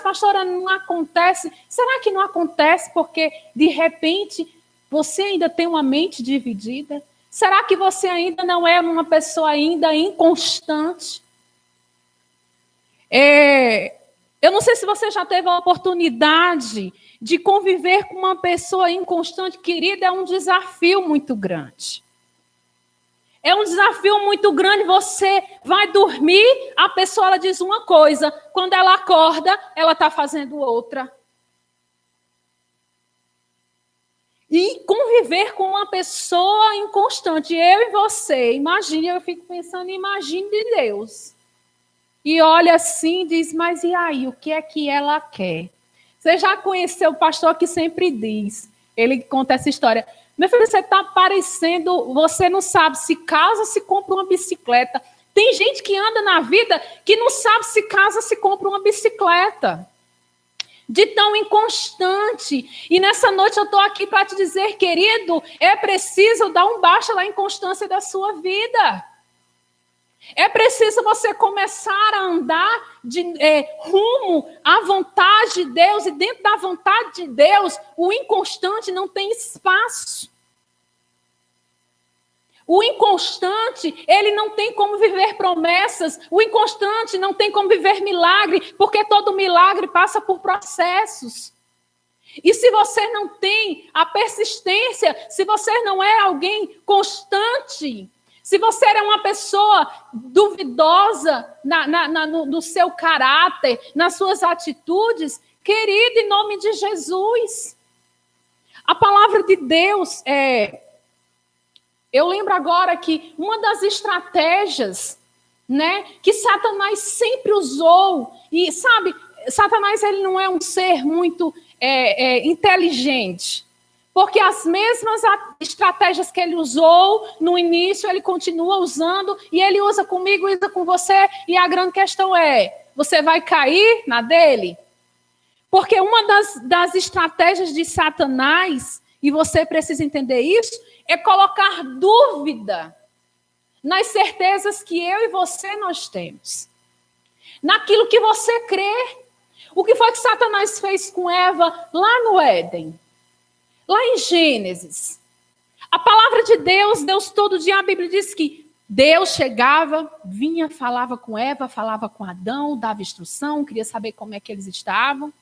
pastora, não acontece. Será que não acontece porque de repente você ainda tem uma mente dividida? Será que você ainda não é uma pessoa ainda inconstante? Eu não sei se você já teve a oportunidade de conviver com uma pessoa inconstante, querida, é um desafio muito grande. É um desafio muito grande, você vai dormir, a pessoa ela diz uma coisa, quando ela acorda, ela está fazendo outra. E conviver com uma pessoa inconstante, eu e você, imagine, eu fico pensando, imagine de Deus. E olha assim e diz, mas e aí, o que é que ela quer? Você já conheceu o pastor que sempre diz, ele conta essa história, meu filho, você está parecendo, você não sabe se casa, se compra uma bicicleta. Tem gente que anda na vida que não sabe se casa, se compra uma bicicleta. De tão inconstante. E nessa noite eu estou aqui para te dizer, querido, é preciso dar um basta na inconstância da sua vida. É preciso você começar a andar rumo à vontade de Deus. E dentro da vontade de Deus, o inconstante não tem espaço. O inconstante, ele não tem como viver promessas. O inconstante não tem como viver milagre, porque todo milagre passa por processos. E se você não tem a persistência, se você não é alguém constante, se você é uma pessoa duvidosa no seu caráter, nas suas atitudes, querido, em nome de Jesus, a palavra de Deus eu lembro agora que uma das estratégias, né, que Satanás sempre usou, e sabe, Satanás ele não é um ser muito inteligente, porque as mesmas estratégias que ele usou no início, ele continua usando, e ele usa comigo, usa com você, e a grande questão é, você vai cair na dele? Porque uma das estratégias de Satanás, e você precisa entender isso, é colocar dúvida nas certezas que eu e você nós temos. Naquilo que você crê. O que foi que Satanás fez com Eva lá no Éden? Lá em Gênesis. A palavra de Deus todo dia a Bíblia diz que Deus chegava, vinha, falava com Eva, falava com Adão, dava instrução, queria saber como é que eles estavam.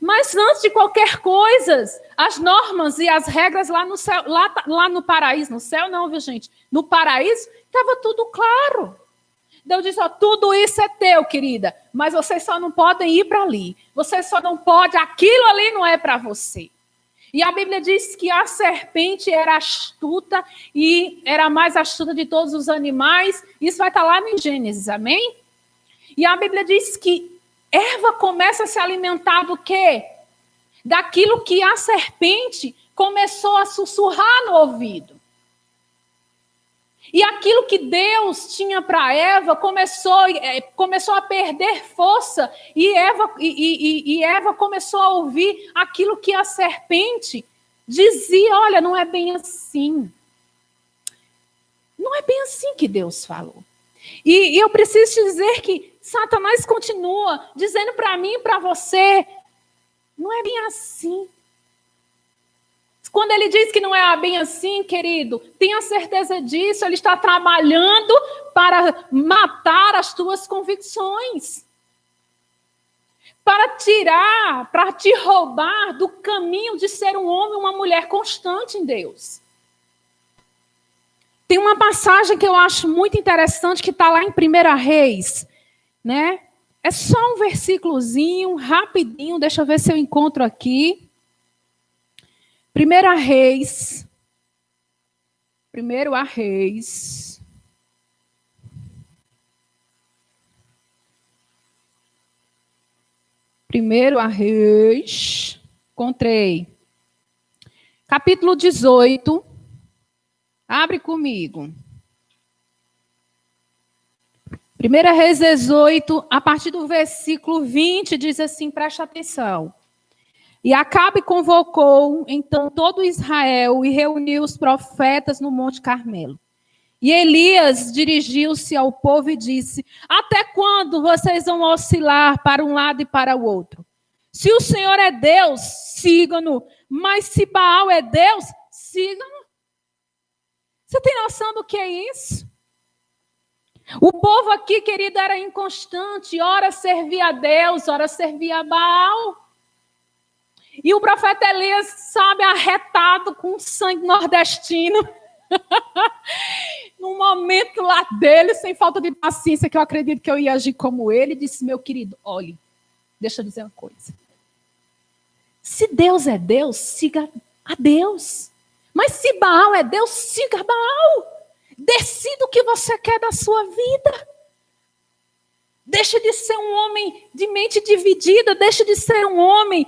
Mas antes de qualquer coisa, as normas e as regras lá no céu, lá no paraíso, no céu não, viu gente? No paraíso, estava tudo claro. Deus disse, tudo isso é teu, querida, mas vocês só não podem ir para ali. Você só não pode, aquilo ali não é para você. E a Bíblia diz que a serpente era astuta e era a mais astuta de todos os animais. Isso vai estar lá no Gênesis, amém? E a Bíblia diz que Eva começa a se alimentar do quê? Daquilo que a serpente começou a sussurrar no ouvido. E aquilo que Deus tinha para Eva começou a perder força. E Eva começou a ouvir aquilo que a serpente dizia. Olha, não é bem assim. Não é bem assim que Deus falou. E eu preciso te dizer que Satanás continua dizendo para mim e para você, não é bem assim. Quando ele diz que não é bem assim, querido, tenha certeza disso, ele está trabalhando para matar as tuas convicções. Para tirar, para te roubar do caminho de ser um homem ou uma mulher constante em Deus. Tem uma passagem que eu acho muito interessante que está lá em 1 Reis, né? É só um versículozinho, rapidinho, deixa eu ver se eu encontro aqui. 1 Reis. 1 Reis. Encontrei. Capítulo 18. Abre comigo. 1 Reis 18, a partir do versículo 20, diz assim, preste atenção. E Acabe convocou, então, todo Israel e reuniu os profetas no Monte Carmelo. E Elias dirigiu-se ao povo e disse, até quando vocês vão oscilar para um lado e para o outro? Se o Senhor é Deus, sigam-no. Mas se Baal é Deus, sigam-no. Você tem noção do que é isso? O povo aqui, querido, era inconstante. Ora servia a Deus, ora servia a Baal. E o profeta Elias, sabe, arretado com sangue nordestino. Num momento lá dele, sem falta de paciência, que eu acredito que eu ia agir como ele, disse, meu querido, olhe, deixa eu dizer uma coisa. Se Deus é Deus, siga a Deus. Mas se Baal é Deus, siga Baal. Decida o que você quer da sua vida. Deixe de ser um homem de mente dividida. Deixe de ser um homem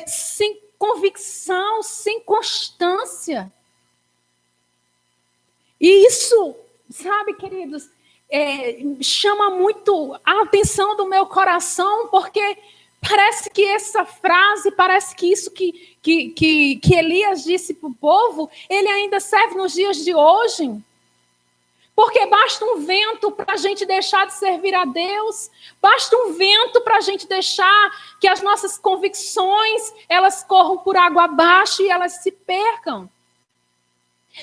sem convicção, sem constância. E isso, sabe, queridos, chama muito a atenção do meu coração, porque parece que essa frase, parece que isso que Elias disse para o povo, ele ainda serve nos dias de hoje. Porque basta um vento para a gente deixar de servir a Deus, basta um vento para a gente deixar que as nossas convicções, elas corram por água abaixo e elas se percam.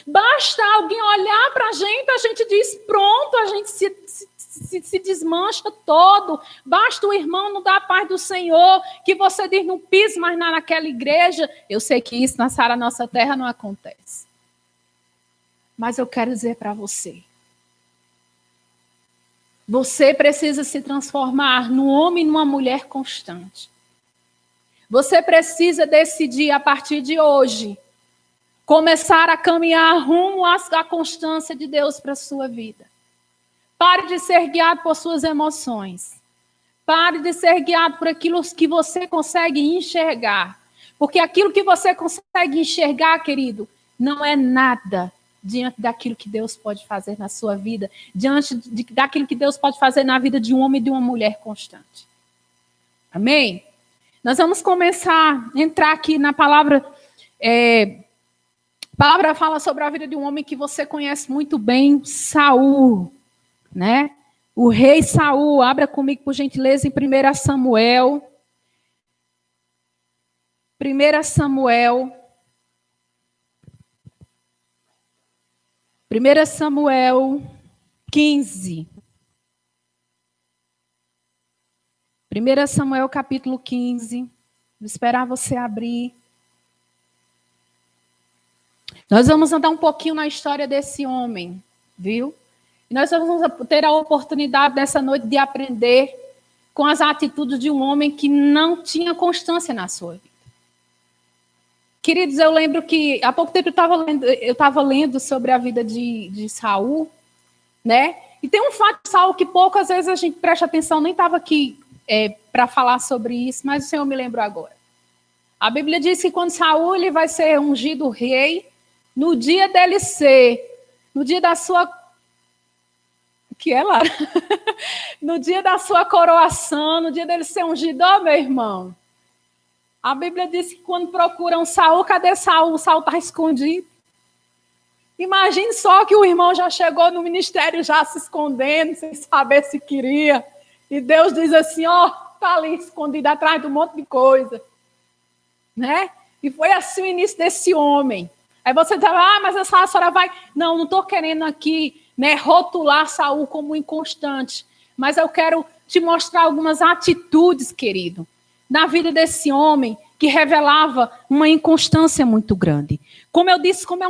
Basta alguém olhar para a gente diz, pronto, a gente se desmancha todo. Basta o irmão não dar a paz do Senhor, que você diz, não pise mais naquela igreja. Eu sei que isso na Sara Nossa Terra não acontece. Mas eu quero dizer para você, você precisa se transformar num homem e numa mulher constante. Você precisa decidir a partir de hoje começar a caminhar rumo à constância de Deus para a sua vida. Pare de ser guiado por suas emoções. Pare de ser guiado por aquilo que você consegue enxergar. Porque aquilo que você consegue enxergar, querido, não é nada diante daquilo que Deus pode fazer na sua vida, diante daquilo que Deus pode fazer na vida de um homem e de uma mulher constante. Amém? Nós vamos começar a entrar aqui na palavra. A palavra fala sobre a vida de um homem que você conhece muito bem, Saul, né? O rei Saul. Abra comigo, por gentileza, em 1 Samuel. 1 Samuel. 1 Samuel 15. 1 Samuel capítulo 15. Vou esperar você abrir. Nós vamos andar um pouquinho na história desse homem, viu? E nós vamos ter a oportunidade dessa noite de aprender com as atitudes de um homem que não tinha constância na sua vida. Queridos, eu lembro que há pouco tempo eu estava lendo sobre a vida de Saul, né? E tem um fato de Saul que poucas vezes a gente presta atenção, nem estava aqui para falar sobre isso, mas o Senhor me lembrou agora. A Bíblia diz que quando Saul ele vai ser ungido rei, no dia dele ser, no dia da sua... O que é lá? No dia da sua coroação, no dia dele ser ungido, meu irmão. A Bíblia diz que quando procuram Saul, cadê Saul? Saul está escondido. Imagine só que o irmão já chegou no ministério, já se escondendo, sem saber se queria. E Deus diz assim, está ali escondido atrás de um monte de coisa. Né? E foi assim o início desse homem. Aí você diz, mas essa senhora vai... Não estou querendo aqui, né, rotular Saul como inconstante. Mas eu quero te mostrar algumas atitudes, querido, na vida desse homem que revelava uma inconstância muito grande. Como eu disse, como é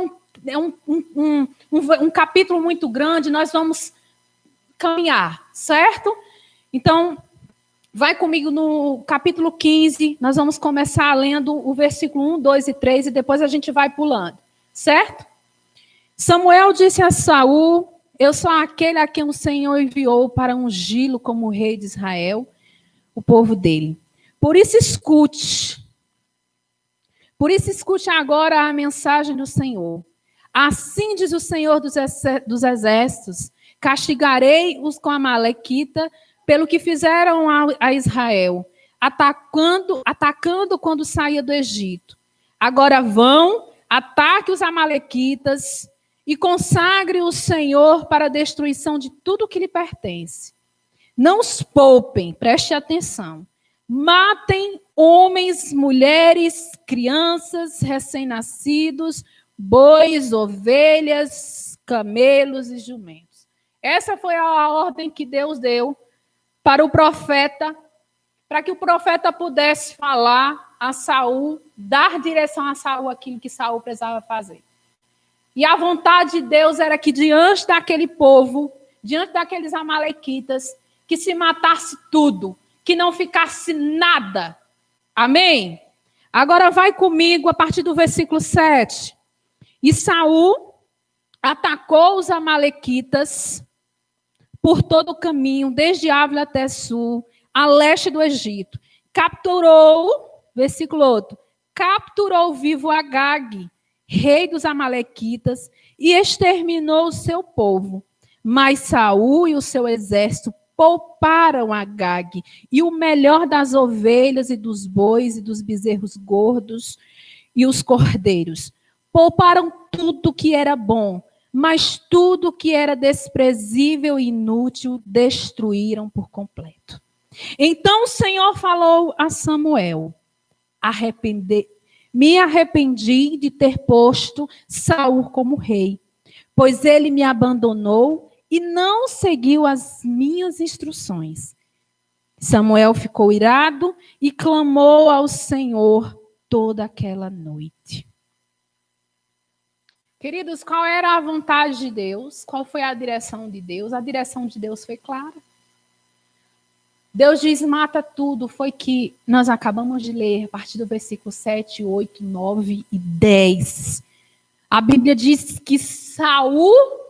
um capítulo muito grande, nós vamos caminhar, certo? Então, vai comigo no capítulo 15, nós vamos começar lendo o versículo 1, 2 e 3, e depois a gente vai pulando, certo? Samuel disse a Saul, eu sou aquele a quem o Senhor enviou para ungí-lo como rei de Israel, o povo dele. Por isso escute agora a mensagem do Senhor. Assim diz o Senhor dos exércitos, castigarei os com a Amalequita pelo que fizeram a Israel, atacando quando saía do Egito. Agora vão, ataque os Amalequitas e consagre o Senhor para a destruição de tudo que lhe pertence. Não os poupem, preste atenção. Matem homens, mulheres, crianças, recém-nascidos, bois, ovelhas, camelos e jumentos. Essa foi a ordem que Deus deu para o profeta, para que o profeta pudesse falar a Saul, dar direção a Saul aquilo que Saul precisava fazer. E a vontade de Deus era que diante daquele povo, diante daqueles amalequitas, que se matasse tudo, que não ficasse nada. Amém? Agora vai comigo a partir do versículo 7. E Saul atacou os amalequitas por todo o caminho, desde Ávila até sul, a leste do Egito. Capturou, versículo 8, capturou vivo Agag, rei dos amalequitas, e exterminou o seu povo. Mas Saul e o seu exército pouparam Agag, e o melhor das ovelhas e dos bois e dos bezerros gordos e os cordeiros. Pouparam tudo que era bom, mas tudo que era desprezível e inútil destruíram por completo. Então o Senhor falou a Samuel: me arrependi de ter posto Saul como rei, pois ele me abandonou e não seguiu as minhas instruções. Samuel ficou irado e clamou ao Senhor toda aquela noite. Queridos, qual era a vontade de Deus? Qual foi a direção de Deus? A direção de Deus foi clara. Deus diz: mata tudo. Foi que nós acabamos de ler a partir do versículo 7, 8, 9 e 10. A Bíblia diz que Saul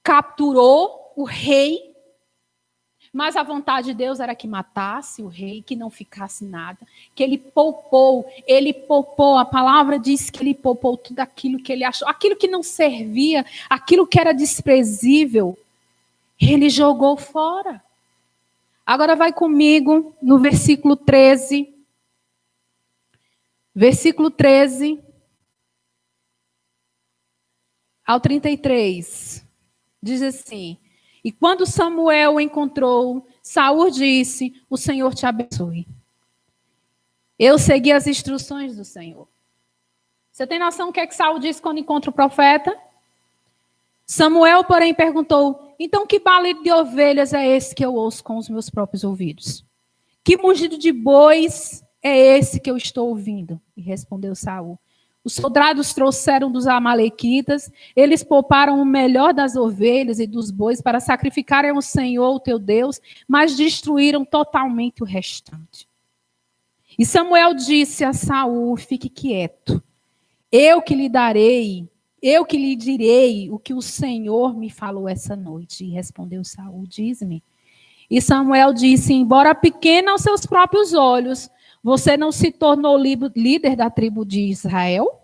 capturou o rei, mas a vontade de Deus era que matasse o rei, que não ficasse nada, que ele poupou, a palavra diz que ele poupou tudo aquilo que ele achou, aquilo que não servia, aquilo que era desprezível, ele jogou fora. Agora vai comigo no versículo 13. Versículo 13 ao 33. Diz assim: e quando Samuel o encontrou, Saul disse: o Senhor te abençoe. Eu segui as instruções do Senhor. Você tem noção do que é que Saul disse quando encontra o profeta? Samuel, porém, perguntou: então que balido de ovelhas é esse que eu ouço com os meus próprios ouvidos? Que mugido de bois é esse que eu estou ouvindo? E respondeu Saul: os soldados trouxeram dos amalequitas, eles pouparam o melhor das ovelhas e dos bois para sacrificarem ao Senhor, o teu Deus, mas destruíram totalmente o restante. E Samuel disse a Saul: fique quieto, eu que lhe direi o que o Senhor me falou essa noite. E respondeu Saul: diz-me. E Samuel disse: embora pequena aos seus próprios olhos, você não se tornou líder da tribo de Israel?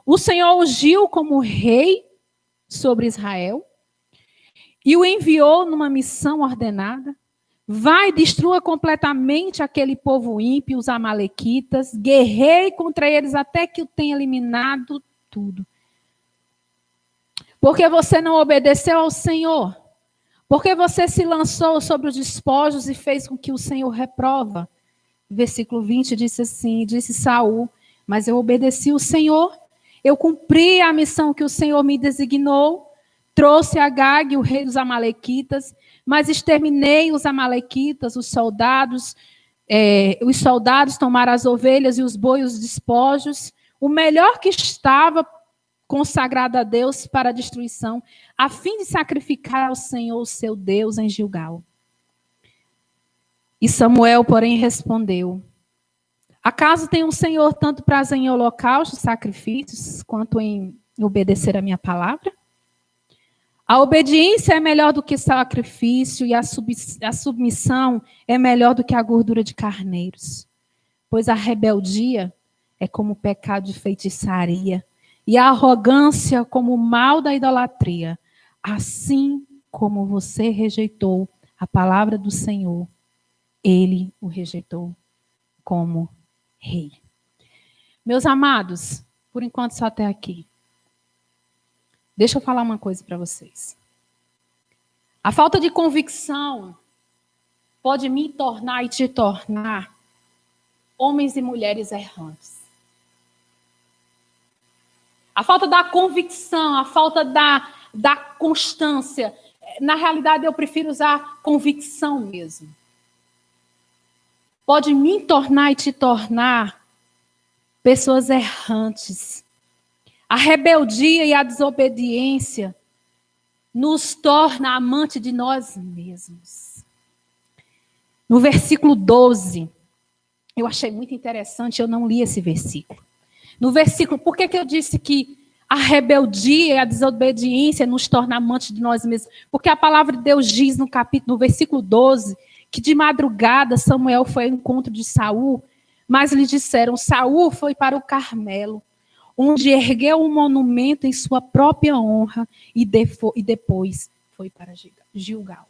O Senhor ungiu como rei sobre Israel e o enviou numa missão ordenada. Vai, destrua completamente aquele povo ímpio, os amalequitas, guerreie contra eles até que o tenha eliminado tudo. Porque você não obedeceu ao Senhor, porque você se lançou sobre os despojos e fez com que o Senhor reprova. Versículo 20 disse Saul: mas eu obedeci o Senhor, eu cumpri a missão que o Senhor me designou, trouxe Agag, o rei dos amalequitas, mas exterminei os amalequitas, os soldados tomaram as ovelhas e os bois, os despojos, o melhor que estava consagrado a Deus para a destruição, a fim de sacrificar ao Senhor, o seu Deus, em Gilgal. E Samuel, porém, respondeu: acaso tem o Senhor tanto prazer em holocaustos, sacrifícios, quanto em obedecer a minha palavra? A obediência é melhor do que sacrifício, e a submissão é melhor do que a gordura de carneiros. Pois a rebeldia é como o pecado de feitiçaria, e a arrogância como o mal da idolatria. Assim como você rejeitou a palavra do Senhor, ele o rejeitou como rei. Meus amados, por enquanto só até aqui. Deixa eu falar uma coisa para vocês. A falta de convicção pode me tornar e te tornar homens e mulheres errantes. A falta da convicção, a falta da constância. Na realidade, eu prefiro usar convicção mesmo. Pode me tornar e te tornar pessoas errantes. A rebeldia e a desobediência nos torna amante de nós mesmos. No versículo 12, eu achei muito interessante, eu não li esse versículo. No versículo, por que eu disse que a rebeldia e a desobediência nos torna amantes de nós mesmos? Porque a palavra de Deus diz no versículo 12, que de madrugada Samuel foi ao encontro de Saul, mas lhe disseram, Saul foi para o Carmelo, onde ergueu um monumento em sua própria honra e depois foi para Gilgal.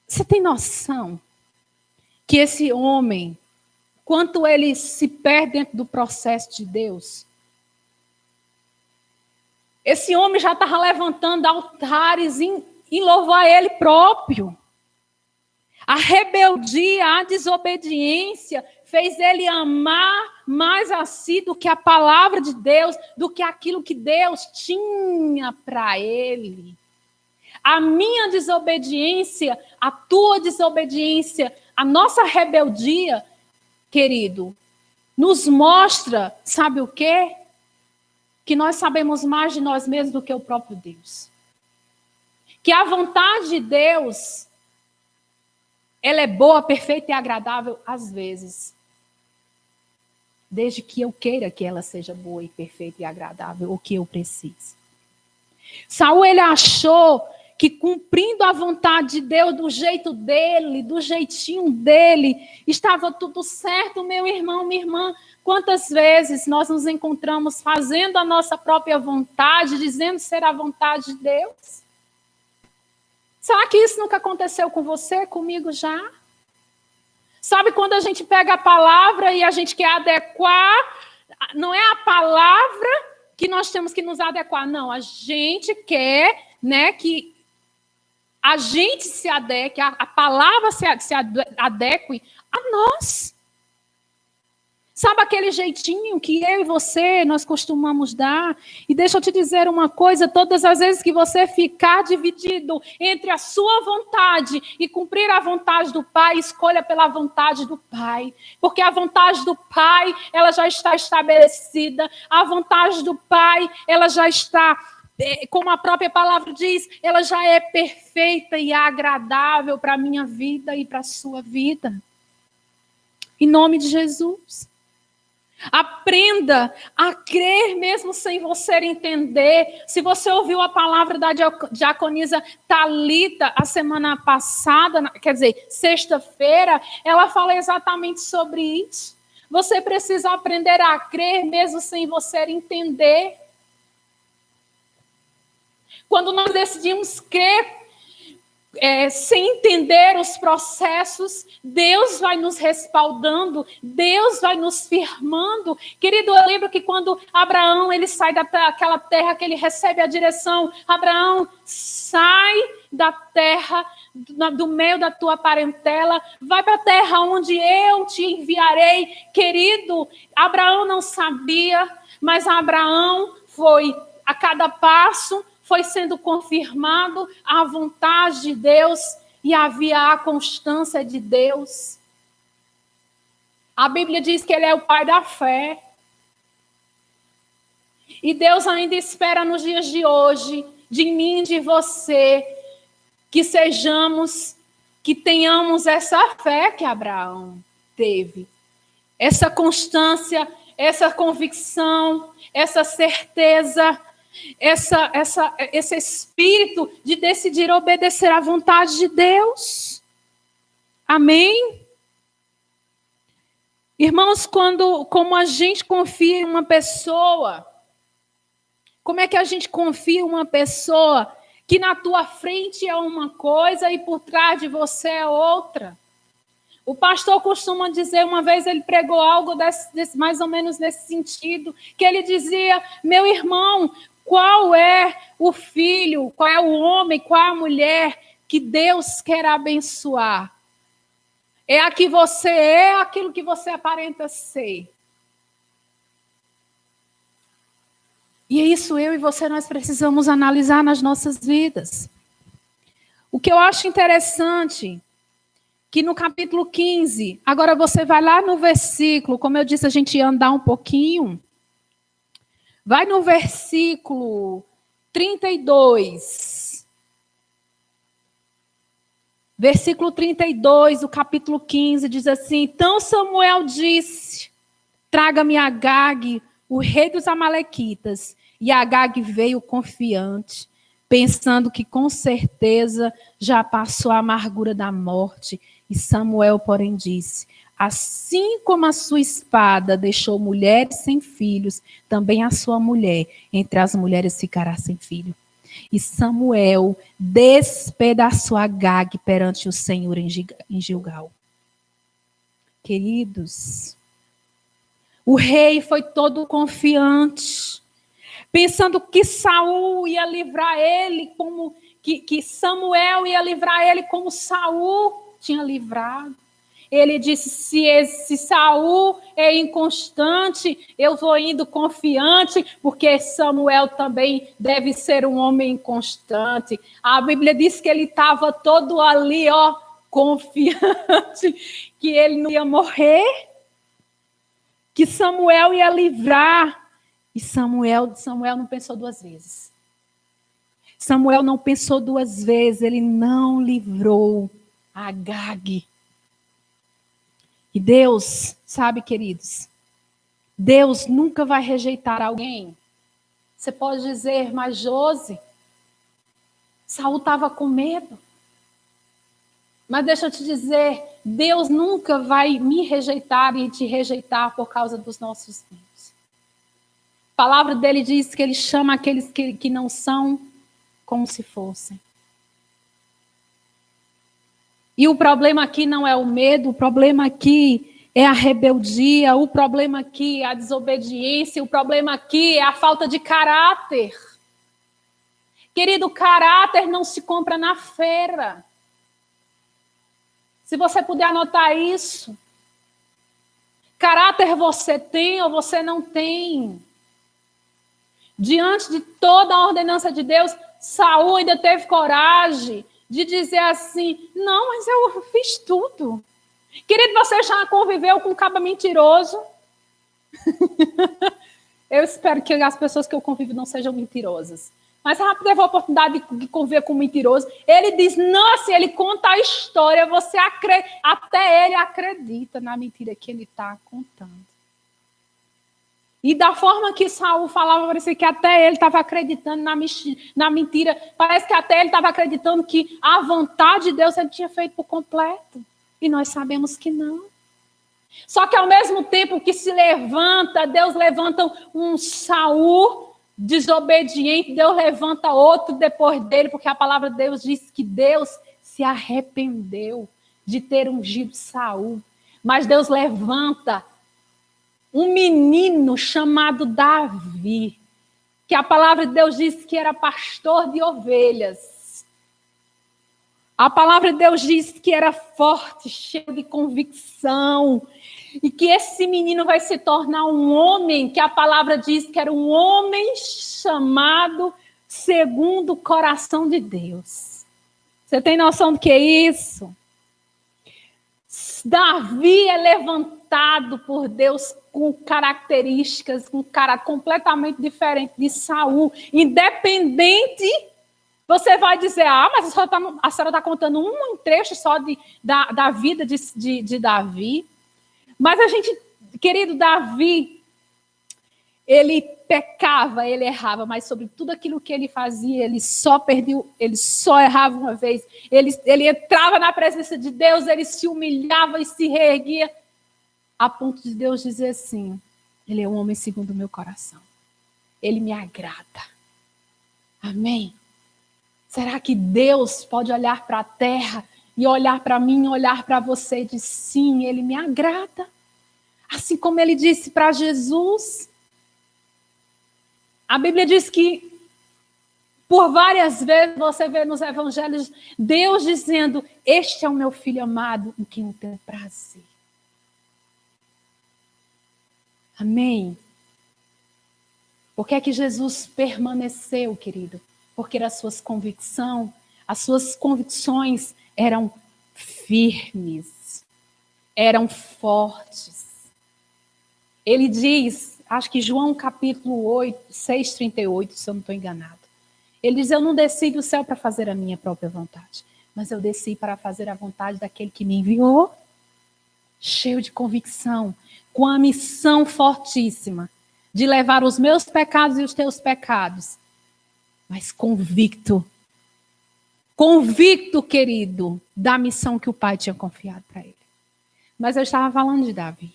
Você tem noção que esse homem, quanto ele se perde dentro do processo de Deus? Esse homem já estava levantando altares em louvar ele próprio. A rebeldia, a desobediência fez ele amar mais a si do que a palavra de Deus, do que aquilo que Deus tinha para ele. A minha desobediência, a tua desobediência, a nossa rebeldia, querido, nos mostra, sabe o quê? Que nós sabemos mais de nós mesmos do que o próprio Deus. Que a vontade de Deus, ela é boa, perfeita e agradável às vezes. Desde que eu queira que ela seja boa e perfeita e agradável, o que eu preciso. Saul, ele achou que cumprindo a vontade de Deus do jeito dele, do jeitinho dele, estava tudo certo, meu irmão, minha irmã. Quantas vezes nós nos encontramos fazendo a nossa própria vontade, dizendo ser a vontade de Deus? Será que isso nunca aconteceu com você, comigo já? Sabe quando a gente pega a palavra e a gente quer adequar, não é a palavra que nós temos que nos adequar, não. A gente quer, né, que a gente se adeque, a palavra se adeque a nós. Sabe aquele jeitinho que eu e você, nós costumamos dar? E deixa eu te dizer uma coisa, todas as vezes que você ficar dividido entre a sua vontade e cumprir a vontade do Pai, escolha pela vontade do Pai. Porque a vontade do Pai, ela já está estabelecida. A vontade do Pai, ela já está, como a própria palavra diz, ela já é perfeita e agradável para a minha vida e para a sua vida. Em nome de Jesus. Aprenda a crer mesmo sem você entender. Se você ouviu a palavra da diaconisa Thalita a semana passada, quer dizer, sexta-feira, ela fala exatamente sobre isso. Você precisa aprender a crer mesmo sem você entender. Quando nós decidimos crer, sem entender os processos, Deus vai nos respaldando, Deus vai nos firmando. Querido, eu lembro que quando Abraão ele sai daquela terra que ele recebe a direção, Abraão, sai da terra, do meio da tua parentela, vai para a terra onde eu te enviarei. Querido, Abraão não sabia, mas Abraão foi a cada passo, foi sendo confirmado a vontade de Deus e havia a constância de Deus. A Bíblia diz que ele é o pai da fé. E Deus ainda espera nos dias de hoje, de mim e de você, que tenhamos essa fé que Abraão teve. Essa constância, essa convicção, essa certeza, esse espírito de decidir obedecer à vontade de Deus. Amém? Irmãos, como a gente confia em uma pessoa, como é que a gente confia em uma pessoa que na tua frente é uma coisa e por trás de você é outra? O pastor costuma dizer, uma vez ele pregou algo mais ou menos nesse sentido, que ele dizia, meu irmão, qual é o filho, qual é o homem, qual é a mulher que Deus quer abençoar? É a que você é, aquilo que você aparenta ser. E é isso, eu e você, nós precisamos analisar nas nossas vidas. O que eu acho interessante, que no capítulo 15, agora você vai lá no versículo, como eu disse, a gente ia andar um pouquinho. Vai no versículo 32. Versículo 32, o capítulo 15, diz assim: Então Samuel disse: Traga-me Agag, o rei dos amalequitas. E Agag veio confiante, pensando que com certeza já passou a amargura da morte. E Samuel, porém, disse: Assim como a sua espada deixou mulheres sem filhos, também a sua mulher entre as mulheres ficará sem filho. E Samuel despedaçou Agag perante o Senhor em Gilgal. Queridos, o rei foi todo confiante, pensando que Saul ia livrar ele como que Samuel ia livrar ele como Saul tinha livrado. Ele disse: se Saul é inconstante, eu vou indo confiante, porque Samuel também deve ser um homem inconstante. A Bíblia diz que ele estava todo ali, confiante, que ele não ia morrer, que Samuel ia livrar. E Samuel não pensou duas vezes. Samuel não pensou duas vezes, ele não livrou Agag. E Deus, sabe, queridos, Deus nunca vai rejeitar alguém. Você pode dizer, mas Josi, Saul estava com medo. Mas deixa eu te dizer, Deus nunca vai me rejeitar e te rejeitar por causa dos nossos erros. A palavra dele diz que ele chama aqueles que não são como se fossem. E o problema aqui não é o medo, o problema aqui é a rebeldia, o problema aqui é a desobediência, o problema aqui é a falta de caráter. Querido, caráter não se compra na feira. Se você puder anotar isso. Caráter você tem ou você não tem. Diante de toda a ordenança de Deus, Saul ainda teve coragem de dizer assim: não, mas eu fiz tudo. Querido, você já conviveu com um caba mentiroso? Eu espero que as pessoas que eu convivo não sejam mentirosas. Mas você já teve a oportunidade de conviver com um mentiroso? Ele diz: nossa, ele conta a história, até ele acredita na mentira que ele está contando. E da forma que Saul falava, parecia que até ele estava acreditando na mentira. Parece que até ele estava acreditando que a vontade de Deus ele tinha feito por completo. E nós sabemos que não. Só que ao mesmo tempo que se levanta, Deus levanta um Saul desobediente, Deus levanta outro depois dele, porque a palavra de Deus diz que Deus se arrependeu de ter ungido Saul. Mas Deus levanta um menino chamado Davi, que a palavra de Deus diz que era pastor de ovelhas. A palavra de Deus diz que era forte, cheio de convicção, e que esse menino vai se tornar um homem, que a palavra diz que era um homem chamado segundo o coração de Deus. Você tem noção do que é isso? Davi é levantado por Deus com características, com cara completamente diferente de Saul. Independente, você vai dizer: mas a senhora está contando um trecho só da vida de Davi. Mas querido Davi, ele pecava, ele errava, mas sobre tudo aquilo que ele fazia, ele só errava uma vez. Ele entrava na presença de Deus, ele se humilhava e se reerguia, a ponto de Deus dizer assim: ele é um homem segundo o meu coração. Ele me agrada. Amém? Será que Deus pode olhar para a terra e olhar para mim, olhar para você e dizer: sim, ele me agrada? Assim como ele disse para Jesus. A Bíblia diz que por várias vezes você vê nos evangelhos Deus dizendo: este é o meu filho amado em quem eu tenho prazer. Amém? Por que é que Jesus permaneceu, querido? Porque as suas convicções eram firmes, eram fortes. Ele diz, acho que João capítulo 8, 6:38, se eu não estou enganado. Ele diz: eu não desci do céu para fazer a minha própria vontade, mas eu desci para fazer a vontade daquele que me enviou, cheio de convicção, com a missão fortíssima de levar os meus pecados e os teus pecados, mas convicto, querido, da missão que o Pai tinha confiado para ele. Mas eu estava falando de Davi.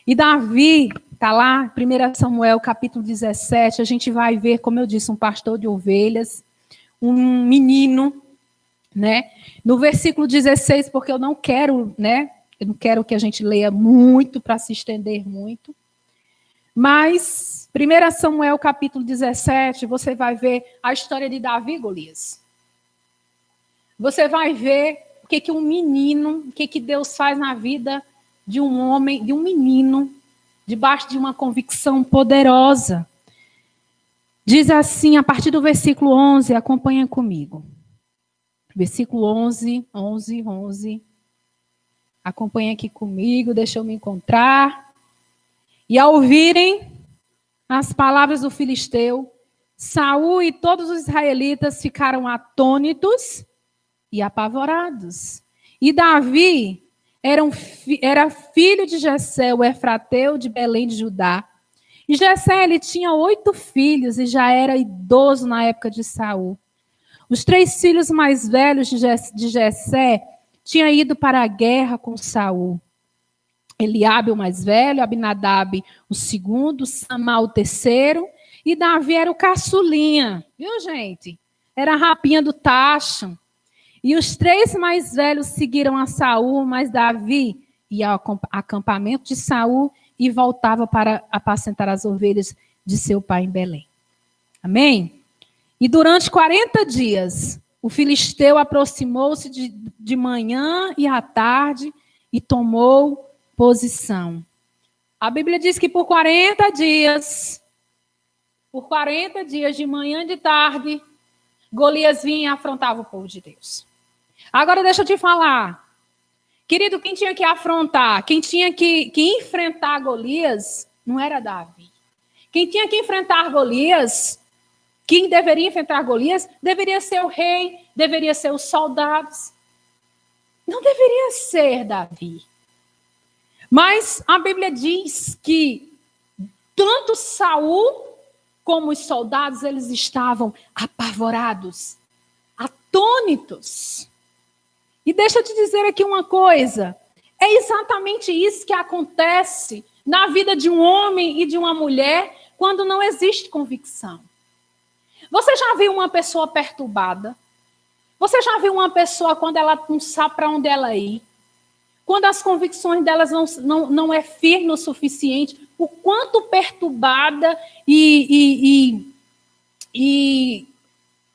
E Davi, está lá, 1 Samuel, capítulo 17, a gente vai ver, como eu disse, um pastor de ovelhas, um menino, né? No versículo 16, porque eu não quero, né? Eu não quero que a gente leia muito para se estender muito. Mas, 1 Samuel, capítulo 17, você vai ver a história de Davi e Golias. Você vai ver o que um menino, o que Deus faz na vida de um homem, de um menino, debaixo de uma convicção poderosa. Diz assim, a partir do versículo 11, acompanha comigo. Versículo 11. Acompanha aqui comigo, deixa eu me encontrar. E ao ouvirem as palavras do filisteu, Saul e todos os israelitas ficaram atônitos e apavorados. E Davi era filho de Jessé, o efrateu de Belém de Judá. E Jessé, ele tinha 8 filhos e já era idoso na época de Saul. Os 3 filhos mais velhos de Jessé tinham ido para a guerra com Saul. Eliabe, o mais velho, Abinadab, o segundo, Samá, o terceiro, e Davi era o caçulinha, viu, gente? Era a rapinha do tacho. E os 3 mais velhos seguiram a Saul, mas Davi ia ao acampamento de Saul e voltava para apacentar as ovelhas de seu pai em Belém. Amém? E durante 40 dias, o filisteu aproximou-se de manhã e à tarde e tomou posição. A Bíblia diz que por 40 dias, de manhã e de tarde, Golias vinha e afrontava o povo de Deus. Agora deixa eu te falar. Querido, quem tinha que afrontar, quem tinha que enfrentar Golias, não era Davi. Quem tinha que enfrentar Golias, quem deveria enfrentar Golias, deveria ser o rei, deveria ser os soldados. Não deveria ser Davi. Mas a Bíblia diz que tanto Saul como os soldados, eles estavam apavorados, atônitos. E deixa eu te dizer aqui uma coisa. É exatamente isso que acontece na vida de um homem e de uma mulher quando não existe convicção. Você já viu uma pessoa perturbada? Você já viu uma pessoa quando ela não sabe para onde ela ir? Quando as convicções delas não é firme o suficiente, o quanto perturbada e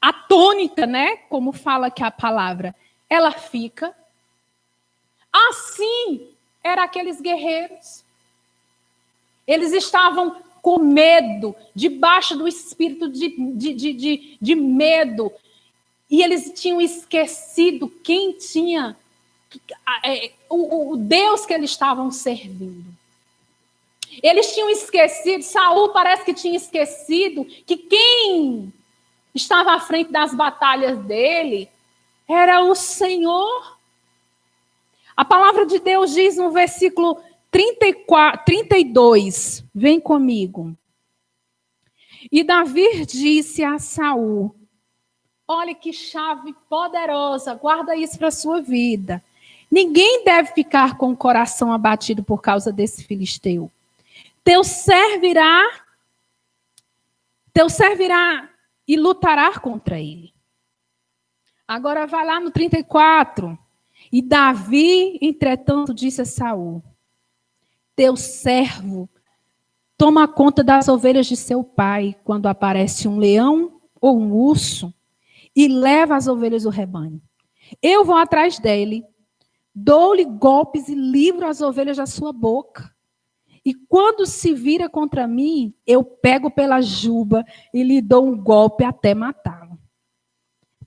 atônita, né? Como fala aqui a palavra, ela fica. Assim eram aqueles guerreiros. Eles estavam com medo, debaixo do espírito de medo. E eles tinham esquecido quem tinha o Deus que eles estavam servindo. Eles tinham esquecido, Saul parece que tinha esquecido que quem estava à frente das batalhas dele era o Senhor. A palavra de Deus diz no versículo 32, vem comigo. E Davi disse a Saul, olha que chave poderosa, guarda isso para a sua vida. Ninguém deve ficar com o coração abatido por causa desse filisteu. Teu servirá e lutará contra ele. Agora vai lá no 34. E Davi, entretanto, disse a Saul, teu servo toma conta das ovelhas de seu pai, quando aparece um leão ou um urso, e leva as ovelhas do rebanho. Eu vou atrás dele, dou-lhe golpes e livro as ovelhas da sua boca. E quando se vira contra mim, eu pego pela juba e lhe dou um golpe até matá-lo.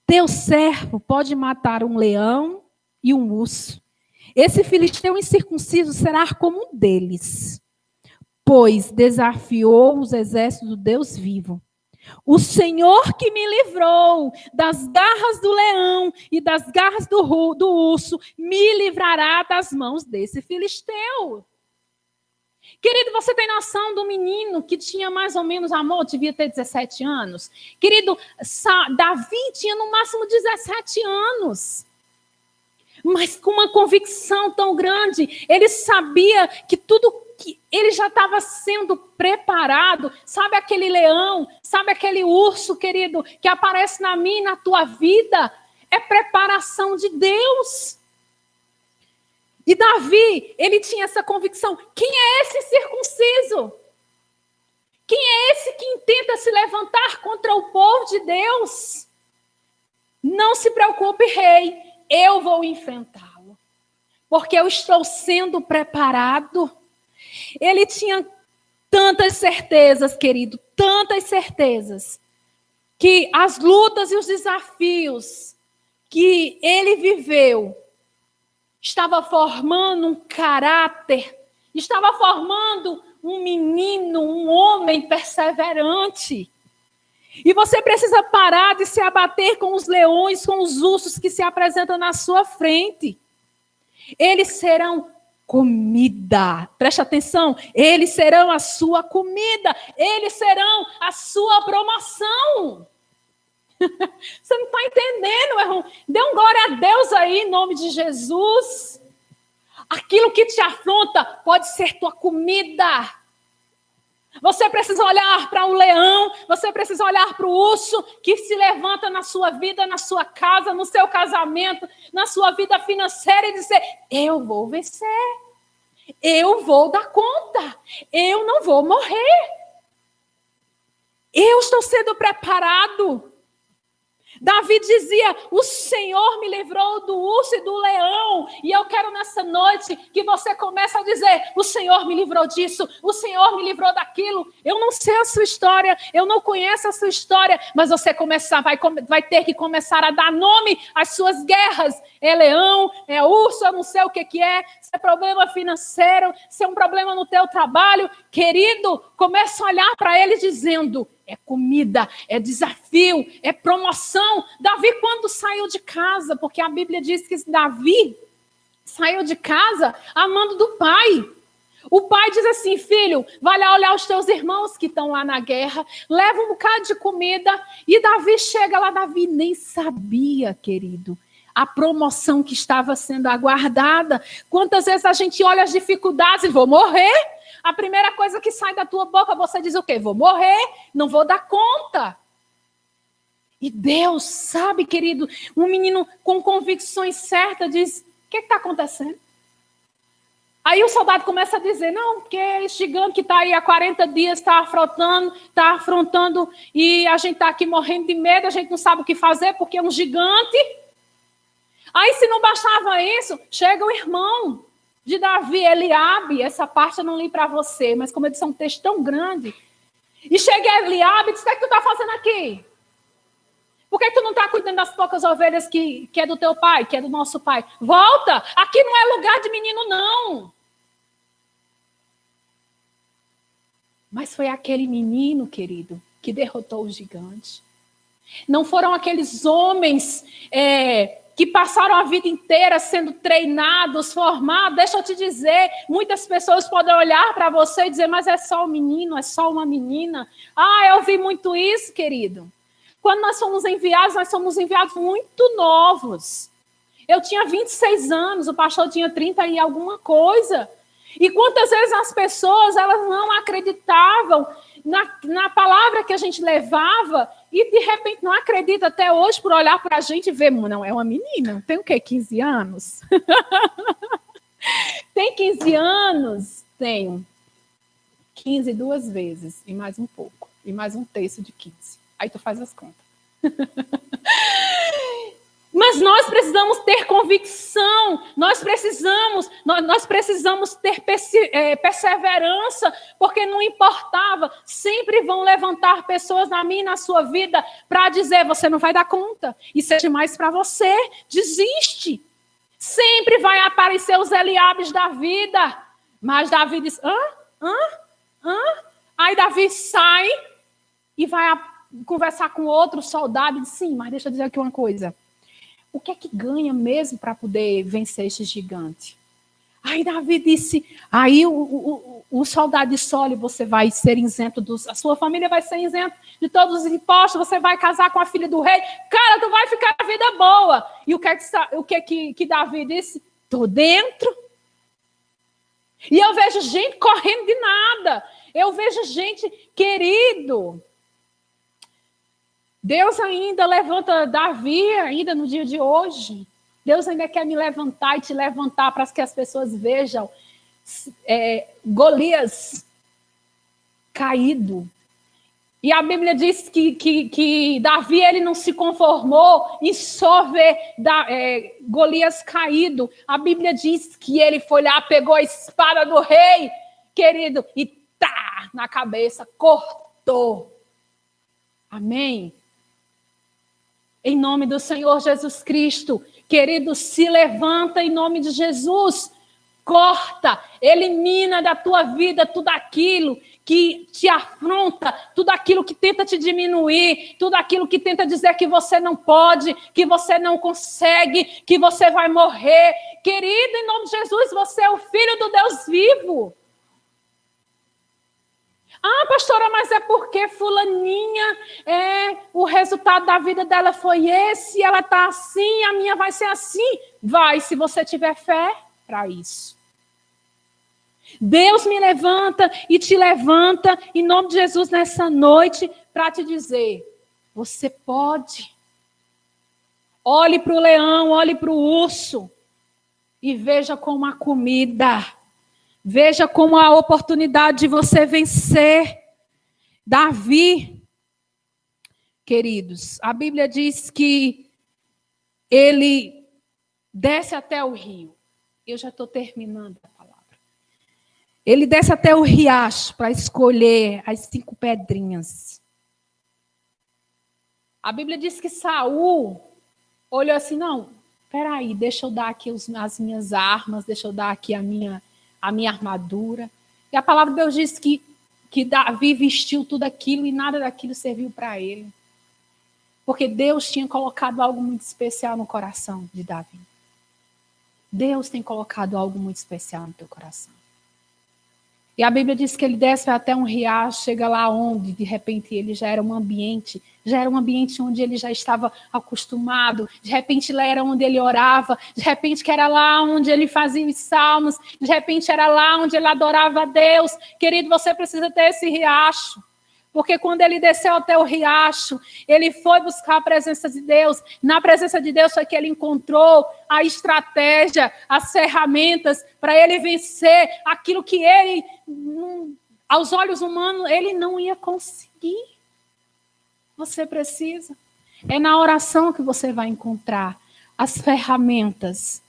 Teu servo pode matar um leão e um urso. Esse filisteu incircunciso será como um deles, pois desafiou os exércitos do Deus vivo. O Senhor que me livrou das garras do leão e das garras do urso, me livrará das mãos desse filisteu. Querido, você tem noção do menino que tinha mais ou menos, amor, devia ter 17 anos? Querido, Davi tinha no máximo 17 anos. Mas com uma convicção tão grande, ele sabia que tudo que ele já estava sendo preparado. Sabe aquele leão, sabe aquele urso, querido, que aparece na minha e na tua vida? É preparação de Deus. E Davi, ele tinha essa convicção. Quem é esse circunciso? Quem é esse que intenta se levantar contra o povo de Deus? Não se preocupe, rei, eu vou enfrentá-lo. Porque eu estou sendo preparado. Ele tinha tantas certezas, querido, tantas certezas, que as lutas e os desafios que ele viveu estava formando um caráter, estava formando um menino, um homem perseverante. E você precisa parar de se abater com os leões, com os ursos que se apresentam na sua frente. Eles serão comida. Preste atenção. Eles serão a sua comida. Eles serão a sua promoção. Você não está entendendo, irmão? Dê um glória a Deus aí, em nome de Jesus. Aquilo que te afronta pode ser tua comida. Você precisa olhar para o leão, você precisa olhar para o urso que se levanta na sua vida, na sua casa, no seu casamento, na sua vida financeira e dizer: eu vou vencer, eu vou dar conta, eu não vou morrer. Eu estou sendo preparado. Davi dizia: o Senhor me livrou do urso e do leão. E eu quero nessa noite que você comece a dizer: o Senhor me livrou disso, o Senhor me livrou daquilo. Eu não sei a sua história, eu não conheço a sua história, mas você vai ter que começar a dar nome às suas guerras. É leão, é urso, eu não sei o que é. Se é problema financeiro, se é um problema no teu trabalho, querido, comece a olhar para ele dizendo: é comida, é desafio, é promoção. Davi, quando saiu de casa, porque a Bíblia diz que Davi saiu de casa amando do pai. O pai diz assim: filho, vai lá olhar os teus irmãos que estão lá na guerra, leva um bocado de comida. E Davi chega lá, Davi nem sabia, querido, a promoção que estava sendo aguardada. Quantas vezes a gente olha as dificuldades e vou morrer? A primeira coisa que sai da tua boca, você diz o quê? Vou morrer, não vou dar conta. E Deus sabe, querido, um menino com convicções certas diz: o que está acontecendo? Aí o soldado começa a dizer: não, porque esse gigante que está aí há 40 dias está afrontando e a gente está aqui morrendo de medo, a gente não sabe o que fazer porque é um gigante. Aí se não bastava isso, chega o irmão de Davi, Eliabe, essa parte eu não li para você, mas como eu disse, é um texto tão grande. E chega Eliabe e diz: o que é que tu está fazendo aqui? Por que tu não está cuidando das poucas ovelhas que é do teu pai, que é do nosso pai? Volta! Aqui não é lugar de menino, não. Mas foi aquele menino, querido, que derrotou o gigante. Não foram aqueles homens que passaram a vida inteira sendo treinados, formados. Deixa eu te dizer, muitas pessoas podem olhar para você e dizer: mas é só um menino, é só uma menina. Ah, eu vi muito isso, querido. Quando nós somos enviados muito novos. Eu tinha 26 anos, o pastor tinha 30 e alguma coisa. E quantas vezes as pessoas, elas não acreditavam na palavra que a gente levava e de repente não acredita até hoje por olhar para a gente e ver: não, é uma menina, tem o quê? 15 anos? Tem 15 anos? Tenho. 15 duas vezes, e mais um pouco, e mais um terço de 15. Aí tu faz as contas. Mas nós precisamos ter convicção, nós precisamos ter perseverança, porque não importava, sempre vão levantar pessoas na minha e na sua vida para dizer: você não vai dar conta, isso é demais para você, desiste. Sempre vai aparecer os Eliabes da vida, mas Davi diz: Aí Davi sai e vai conversar com outro soldado e disse, sim, mas deixa eu dizer aqui uma coisa. O que é que ganha mesmo para poder vencer este gigante? Aí Davi disse, aí o soldado disse, olha, você vai ser isento a sua família vai ser isenta de todos os impostos, você vai casar com a filha do rei, cara, tu vai ficar na vida boa. E o que Davi disse? Tô dentro. E eu vejo gente correndo de nada. Eu vejo gente, querido. Deus ainda levanta Davi, ainda no dia de hoje. Deus ainda quer me levantar e te levantar para que as pessoas vejam Golias caído. E a Bíblia diz que Davi ele não se conformou em só ver Golias caído. A Bíblia diz que ele foi lá, pegou a espada do rei, querido, e tá na cabeça, cortou. Amém? Em nome do Senhor Jesus Cristo, querido, se levanta em nome de Jesus, corta, elimina da tua vida tudo aquilo que te afronta, tudo aquilo que tenta te diminuir, tudo aquilo que tenta dizer que você não pode, que você não consegue, que você vai morrer. Querido, em nome de Jesus, você é o Filho do Deus vivo. Ah, pastora, mas é porque fulaninha, o resultado da vida dela foi esse, ela está assim, a minha vai ser assim. Vai, se você tiver fé para isso. Deus me levanta e te levanta, em nome de Jesus, nessa noite, para te dizer, você pode. Olhe para o leão, olhe para o urso, e veja como a comida... Veja como a oportunidade de você vencer. Davi, queridos, a Bíblia diz que ele desce até o rio. Eu já estou terminando a palavra. Ele desce até o riacho para escolher as 5 pedrinhas. A Bíblia diz que Saul olhou assim, não, peraí, deixa eu dar aqui as minhas armas, deixa eu dar aqui a minha armadura. E a palavra de Deus diz que Davi vestiu tudo aquilo e nada daquilo serviu para ele. Porque Deus tinha colocado algo muito especial no coração de Davi. Deus tem colocado algo muito especial no teu coração. E a Bíblia diz que ele desce até um riacho, chega lá onde, de repente, ele já era um ambiente onde ele já estava acostumado, de repente lá era onde ele orava, de repente que era lá onde ele fazia os salmos, de repente era lá onde ele adorava a Deus. Querido, você precisa ter esse riacho. Porque quando ele desceu até o riacho, ele foi buscar a presença de Deus. Na presença de Deus foi que ele encontrou a estratégia, as ferramentas para ele vencer aquilo que ele, aos olhos humanos, ele não ia conseguir. Você precisa. É na oração que você vai encontrar as ferramentas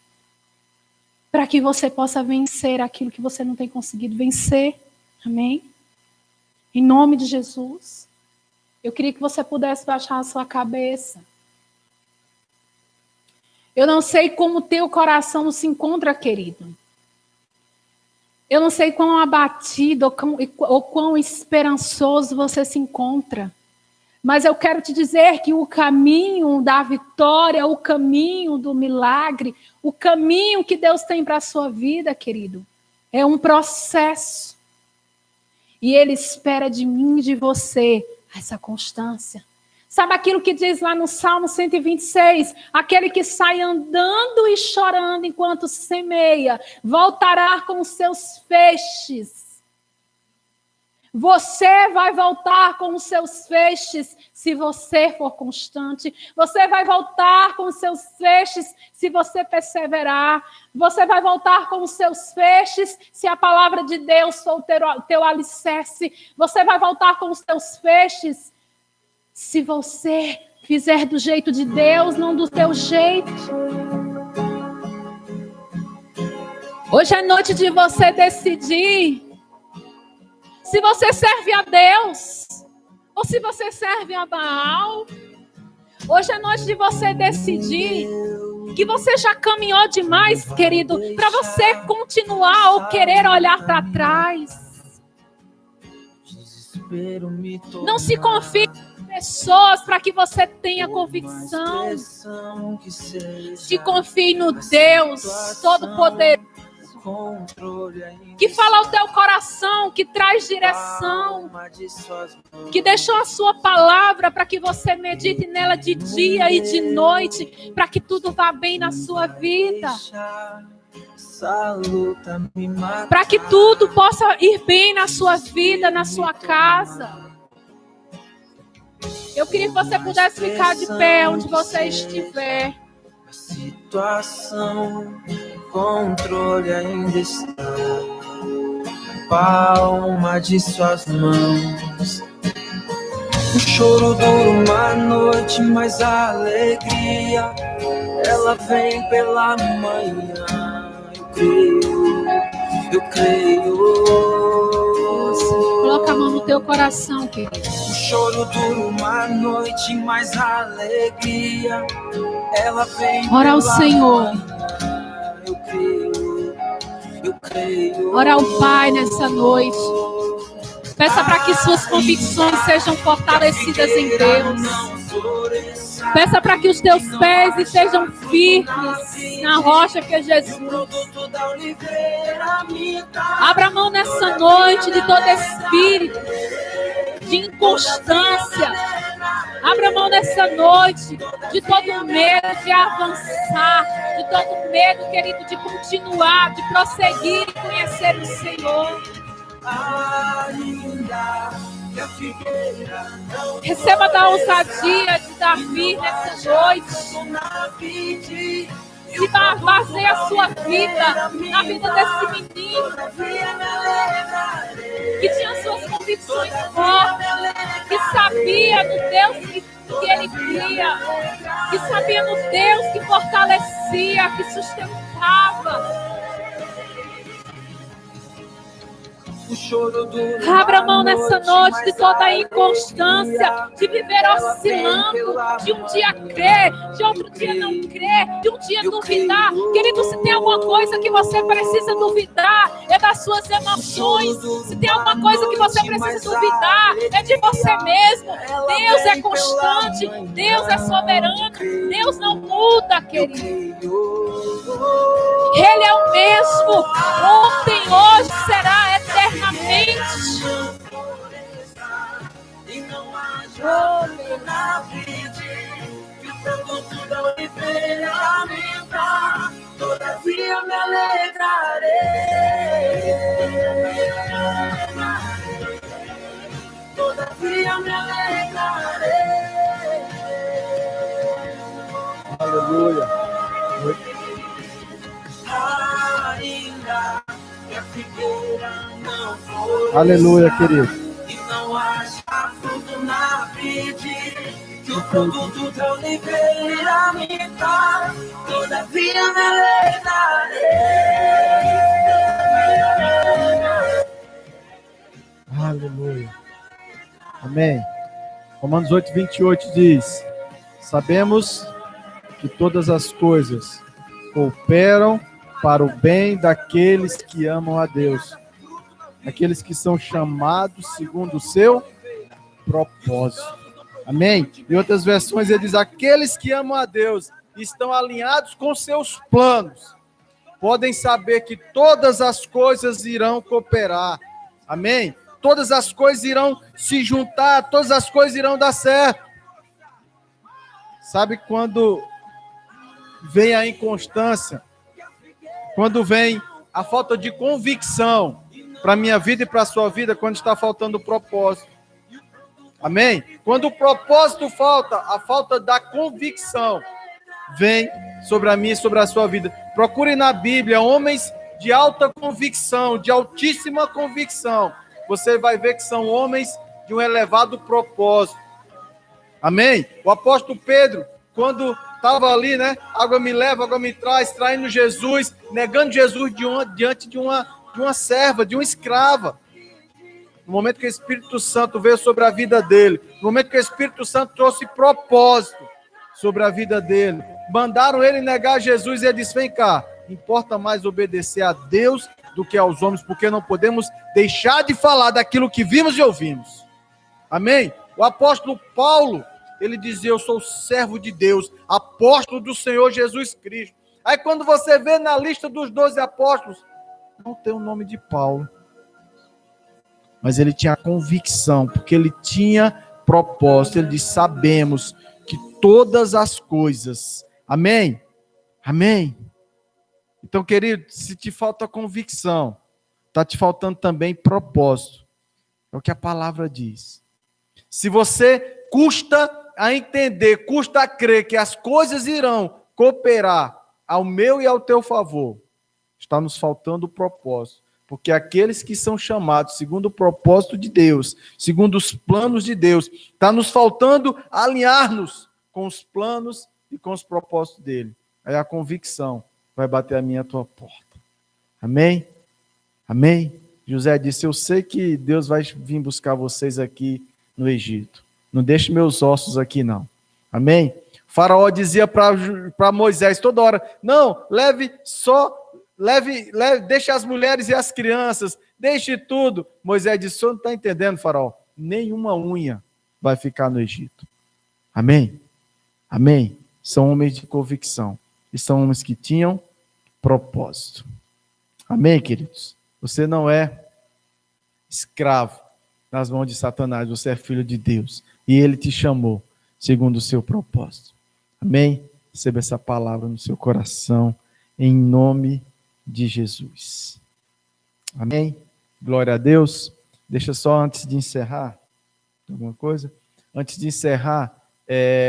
para que você possa vencer aquilo que você não tem conseguido vencer. Amém? Em nome de Jesus, eu queria que você pudesse baixar a sua cabeça. Eu não sei como teu coração se encontra, querido. Eu não sei quão abatido ou quão esperançoso você se encontra. Mas eu quero te dizer que o caminho da vitória, o caminho do milagre, o caminho que Deus tem para a sua vida, querido, é um processo. E Ele espera de mim e de você essa constância. Sabe aquilo que diz lá no Salmo 126? Aquele que sai andando e chorando enquanto semeia, voltará com os seus feixes. Você vai voltar com os seus feixes se você for constante. Você vai voltar com os seus feixes se você perseverar. Você vai voltar com os seus feixes se a palavra de Deus for o teu alicerce. Você vai voltar com os teus feixes se você fizer do jeito de Deus, não do teu jeito. Hoje é noite de você decidir se você serve a Deus ou se você serve a Baal. Hoje é noite de você decidir que você já caminhou demais, querido, para você continuar ou querer olhar para trás. Não se confie no pessoas para que você tenha convicção. Que confie no Deus Todo-Poderoso, que fala ao teu coração, que traz direção, que deixou a sua palavra para que você medite nela de dia e de noite, para que tudo vá bem na sua vida, para que tudo possa ir bem na sua vida, na sua casa. Eu queria que você pudesse ficar de pé onde você estiver. A situação, o controle ainda está na palma de suas mãos. O choro dura uma noite, mas a alegria, ela vem pela manhã. Eu creio. Coloca a mão no teu coração, querido. O choro dura uma noite, mas a alegria, ela vem. Ora ao Senhor. Eu creio. Ora ao Pai nessa noite. Peça para que suas convicções sejam fortalecidas em Deus. Peça para que os teus pés estejam firmes na rocha que é Jesus. Abra a mão nessa noite de todo espírito de inconstância. Abra a mão nessa noite de todo medo de avançar, de todo medo, querido, de continuar, de prosseguir e conhecer o Senhor. Receba da ousadia de Davi nessa noite. Se baseia a sua vida na vida desse menino que tinha suas convicções fortes, que sabia no Deus que ele cria, que sabia no Deus que fortalecia, que sustentava. Abra a mão nessa noite de toda a inconstância, de viver oscilando, de um dia crer, de outro dia não crer, de um dia duvidar. Querido, se tem alguma coisa que você precisa duvidar, é das suas emoções. Se tem alguma coisa que você precisa duvidar, é de você mesmo. Deus é constante, Deus é soberano, Deus não muda, querido. Ele é o mesmo, ontem, hoje, será eternamente. E não haja na vida que o produto da oliveira lamenta, todavia me alegrarei. Todavia me alegrarei. Aleluia. Ainda que a figueira não for. Aleluia, querido. E não haja fruto na vide, que o produto da oliveira me dá, todavia me alegrarei. Aleluia. Amém. Romanos 8:28 diz: sabemos que todas as coisas cooperam para o bem daqueles que amam a Deus, aqueles que são chamados segundo o seu propósito. Amém? Em outras versões ele diz: aqueles que amam a Deus estão alinhados com seus planos, podem saber que todas as coisas irão cooperar. Amém? Todas as coisas irão se juntar, todas as coisas irão dar certo. Sabe quando vem a inconstância, quando vem a falta de convicção para a minha vida e para a sua vida, quando está faltando o propósito. Amém? Quando o propósito falta, a falta da convicção vem sobre a minha e sobre a sua vida. Procure na Bíblia homens de alta convicção, de altíssima convicção. Você vai ver que são homens de um elevado propósito. Amém? O apóstolo Pedro, quando estava ali, né? Água me leva, água me traz, traindo Jesus, negando Jesus diante de uma serva, de uma escrava. No momento que o Espírito Santo veio sobre a vida dele, no momento que o Espírito Santo trouxe propósito sobre a vida dele, mandaram ele negar Jesus e ele disse: vem cá, importa mais obedecer a Deus do que aos homens, porque não podemos deixar de falar daquilo que vimos e ouvimos. Amém? O apóstolo Paulo, ele dizia, eu sou servo de Deus, apóstolo do Senhor Jesus Cristo. Aí quando você vê na lista dos 12 apóstolos, não tem o nome de Paulo. Mas ele tinha convicção, porque ele tinha propósito. Ele disse, sabemos que todas as coisas, amém? Amém? Então, querido, se te falta convicção, está te faltando também propósito. É o que a palavra diz. Se você custa a entender, custa a crer que as coisas irão cooperar ao meu e ao teu favor, está nos faltando o propósito. Porque aqueles que são chamados segundo o propósito de Deus, segundo os planos de Deus, está nos faltando alinhar-nos com os planos e com os propósitos dele. Aí a convicção vai bater a minha e a tua porta. Amém? Amém? José disse, eu sei que Deus vai vir buscar vocês aqui no Egito. Não deixe meus ossos aqui, não. Amém? O faraó dizia para Moisés toda hora, não, deixe as mulheres e as crianças, deixe tudo. Moisés disse, o senhor não está entendendo, faraó? Nenhuma unha vai ficar no Egito. Amém? Amém? São homens de convicção. E são homens que tinham propósito. Amém, queridos? Você não é escravo nas mãos de Satanás, você é filho de Deus. E ele te chamou segundo o seu propósito. Amém? Receba essa palavra no seu coração, em nome de Jesus. Amém? Glória a Deus. Deixa só antes de encerrar, alguma coisa? Antes de encerrar,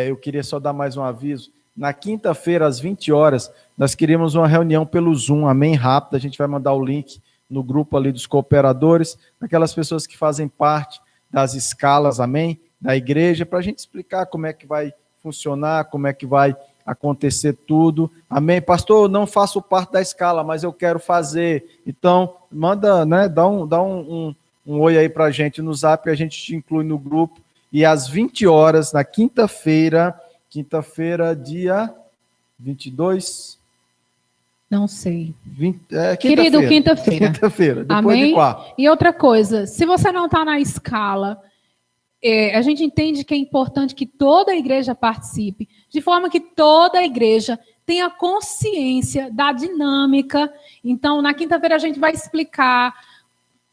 eu queria só dar mais um aviso. Na quinta-feira, às 20 horas, nós queríamos uma reunião pelo Zoom, amém? Rápida, a gente vai mandar o link no grupo ali dos cooperadores, aquelas pessoas que fazem parte das escalas, amém? Da igreja, para a gente explicar como é que vai funcionar, como é que vai acontecer tudo, amém? Pastor, eu não faço parte da escala, mas eu quero fazer, então, manda, né, dá um oi aí para a gente no Zap, a gente te inclui no grupo, e às 20 horas, na quinta-feira, dia 22... Não sei. Quinta-feira. Querido, quinta-feira. Quinta-feira, depois amém? de quarta. E outra coisa, se você não está na escala, a gente entende que é importante que toda a igreja participe, de forma que toda a igreja tenha consciência da dinâmica. Então, na quinta-feira a gente vai explicar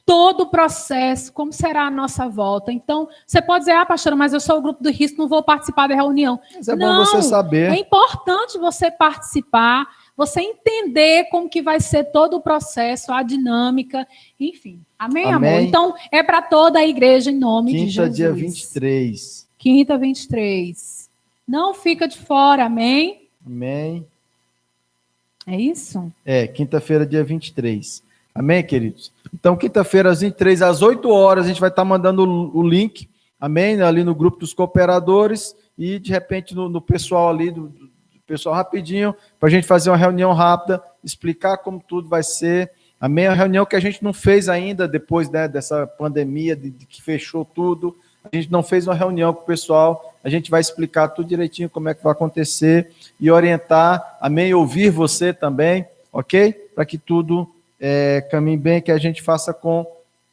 todo o processo, como será a nossa volta. Então, você pode dizer, pastora, mas eu sou o grupo do risco, não vou participar da reunião. Mas é bom você saber. É importante você participar, você entender como que vai ser todo o processo, a dinâmica, enfim. Amém, amor? Então, é para toda a igreja, em nome de Jesus. Quinta, dia 23. Quinta, 23. Não fica de fora, amém? Amém. É isso? Quinta-feira, dia 23. Amém, queridos? Então, quinta-feira, às 23, às 8 horas, a gente vai estar mandando o link, amém? Ali no grupo dos cooperadores e, de repente, no pessoal ali, do pessoal rapidinho, para a gente fazer uma reunião rápida, explicar como tudo vai ser. Amém? A reunião que a gente não fez ainda, depois, né, dessa pandemia, de que fechou tudo, a gente não fez uma reunião com o pessoal, a gente vai explicar tudo direitinho como é que vai acontecer e orientar, amém? Ouvir você também, ok? Para que tudo caminhe bem, que a gente faça com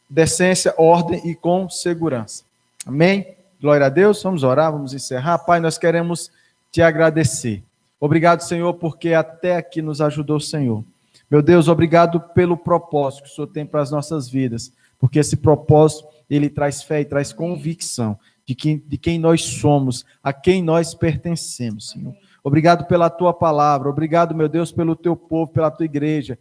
decência, ordem e com segurança. Amém? Glória a Deus, vamos orar, vamos encerrar. Pai, nós queremos te agradecer. Obrigado, Senhor, porque até aqui nos ajudou o Senhor. Meu Deus, obrigado pelo propósito que o Senhor tem para as nossas vidas, porque esse propósito, ele traz fé e traz convicção de quem nós somos, a quem nós pertencemos, Senhor. Obrigado pela tua palavra, obrigado, meu Deus, pelo teu povo, pela tua igreja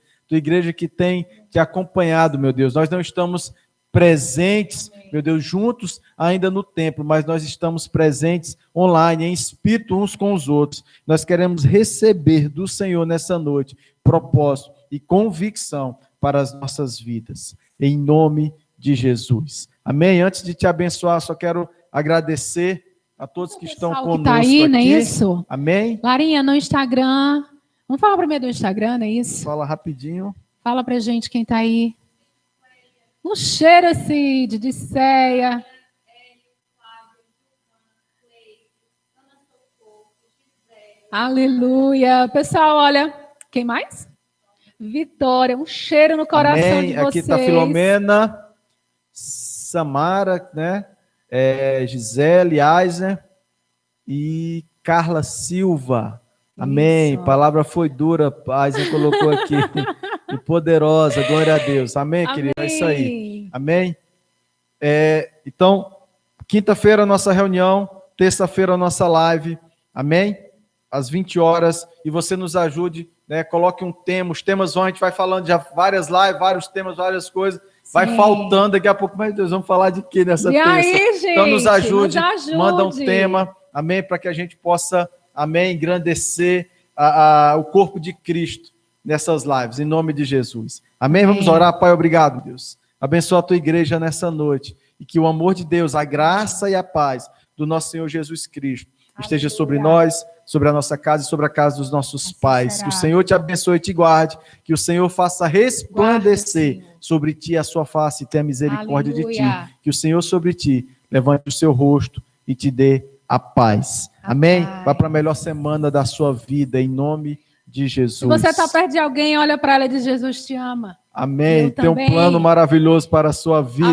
que tem te acompanhado, meu Deus. Nós não estamos presentes, meu Deus, juntos ainda no templo, mas nós estamos presentes online, em espírito uns com os outros. Nós queremos receber do Senhor nessa noite propósito e convicção para as nossas vidas, em nome de Jesus. Amém? Antes de te abençoar, só quero agradecer a todos que estão conosco que tá aí, aqui. Não é isso? Amém? Larinha, no Instagram. Vamos falar primeiro do Instagram, não é isso? Fala rapidinho. Fala pra gente quem tá aí. Um cheiro assim de Odisseia. Aleluia. Pessoal, olha, quem mais? Vitória, um cheiro no coração de vocês. Aqui está Filomena, Samara, né? Gisele Eisner e Carla Silva. Amém. Isso. Palavra foi dura, a Eisner colocou aqui. E poderosa, glória a Deus. Amém, querido? É isso aí. Amém? Então, quinta-feira a nossa reunião, terça-feira a nossa live. Amém? Às 20 horas. E você nos ajude, né? Coloque um tema. Os temas vão, a gente vai falando de várias lives, vários temas, várias coisas. Vai faltando daqui a pouco, mas Deus, vamos falar de quê nessa terça? Aí, gente, então nos ajude, manda um tema, amém, para que a gente possa, amém, engrandecer o corpo de Cristo nessas lives, em nome de Jesus. Amém? Vamos orar, Pai, obrigado, Deus. Abençoa a tua igreja nessa noite, e que o amor de Deus, a graça e a paz do nosso Senhor Jesus Cristo esteja sobre nós, sobre a nossa casa e sobre a casa dos nossos pais. Que o Senhor te abençoe e te guarde, que o Senhor faça resplandecer sobre ti a sua face e tenha misericórdia de ti. Que o Senhor sobre ti levante o seu rosto e te dê a paz. Amém? Vá para a melhor semana da sua vida, em nome de Jesus. Se você está perto de alguém, olha para ela e diz: Jesus te ama. Amém. Tem um plano maravilhoso para a sua vida.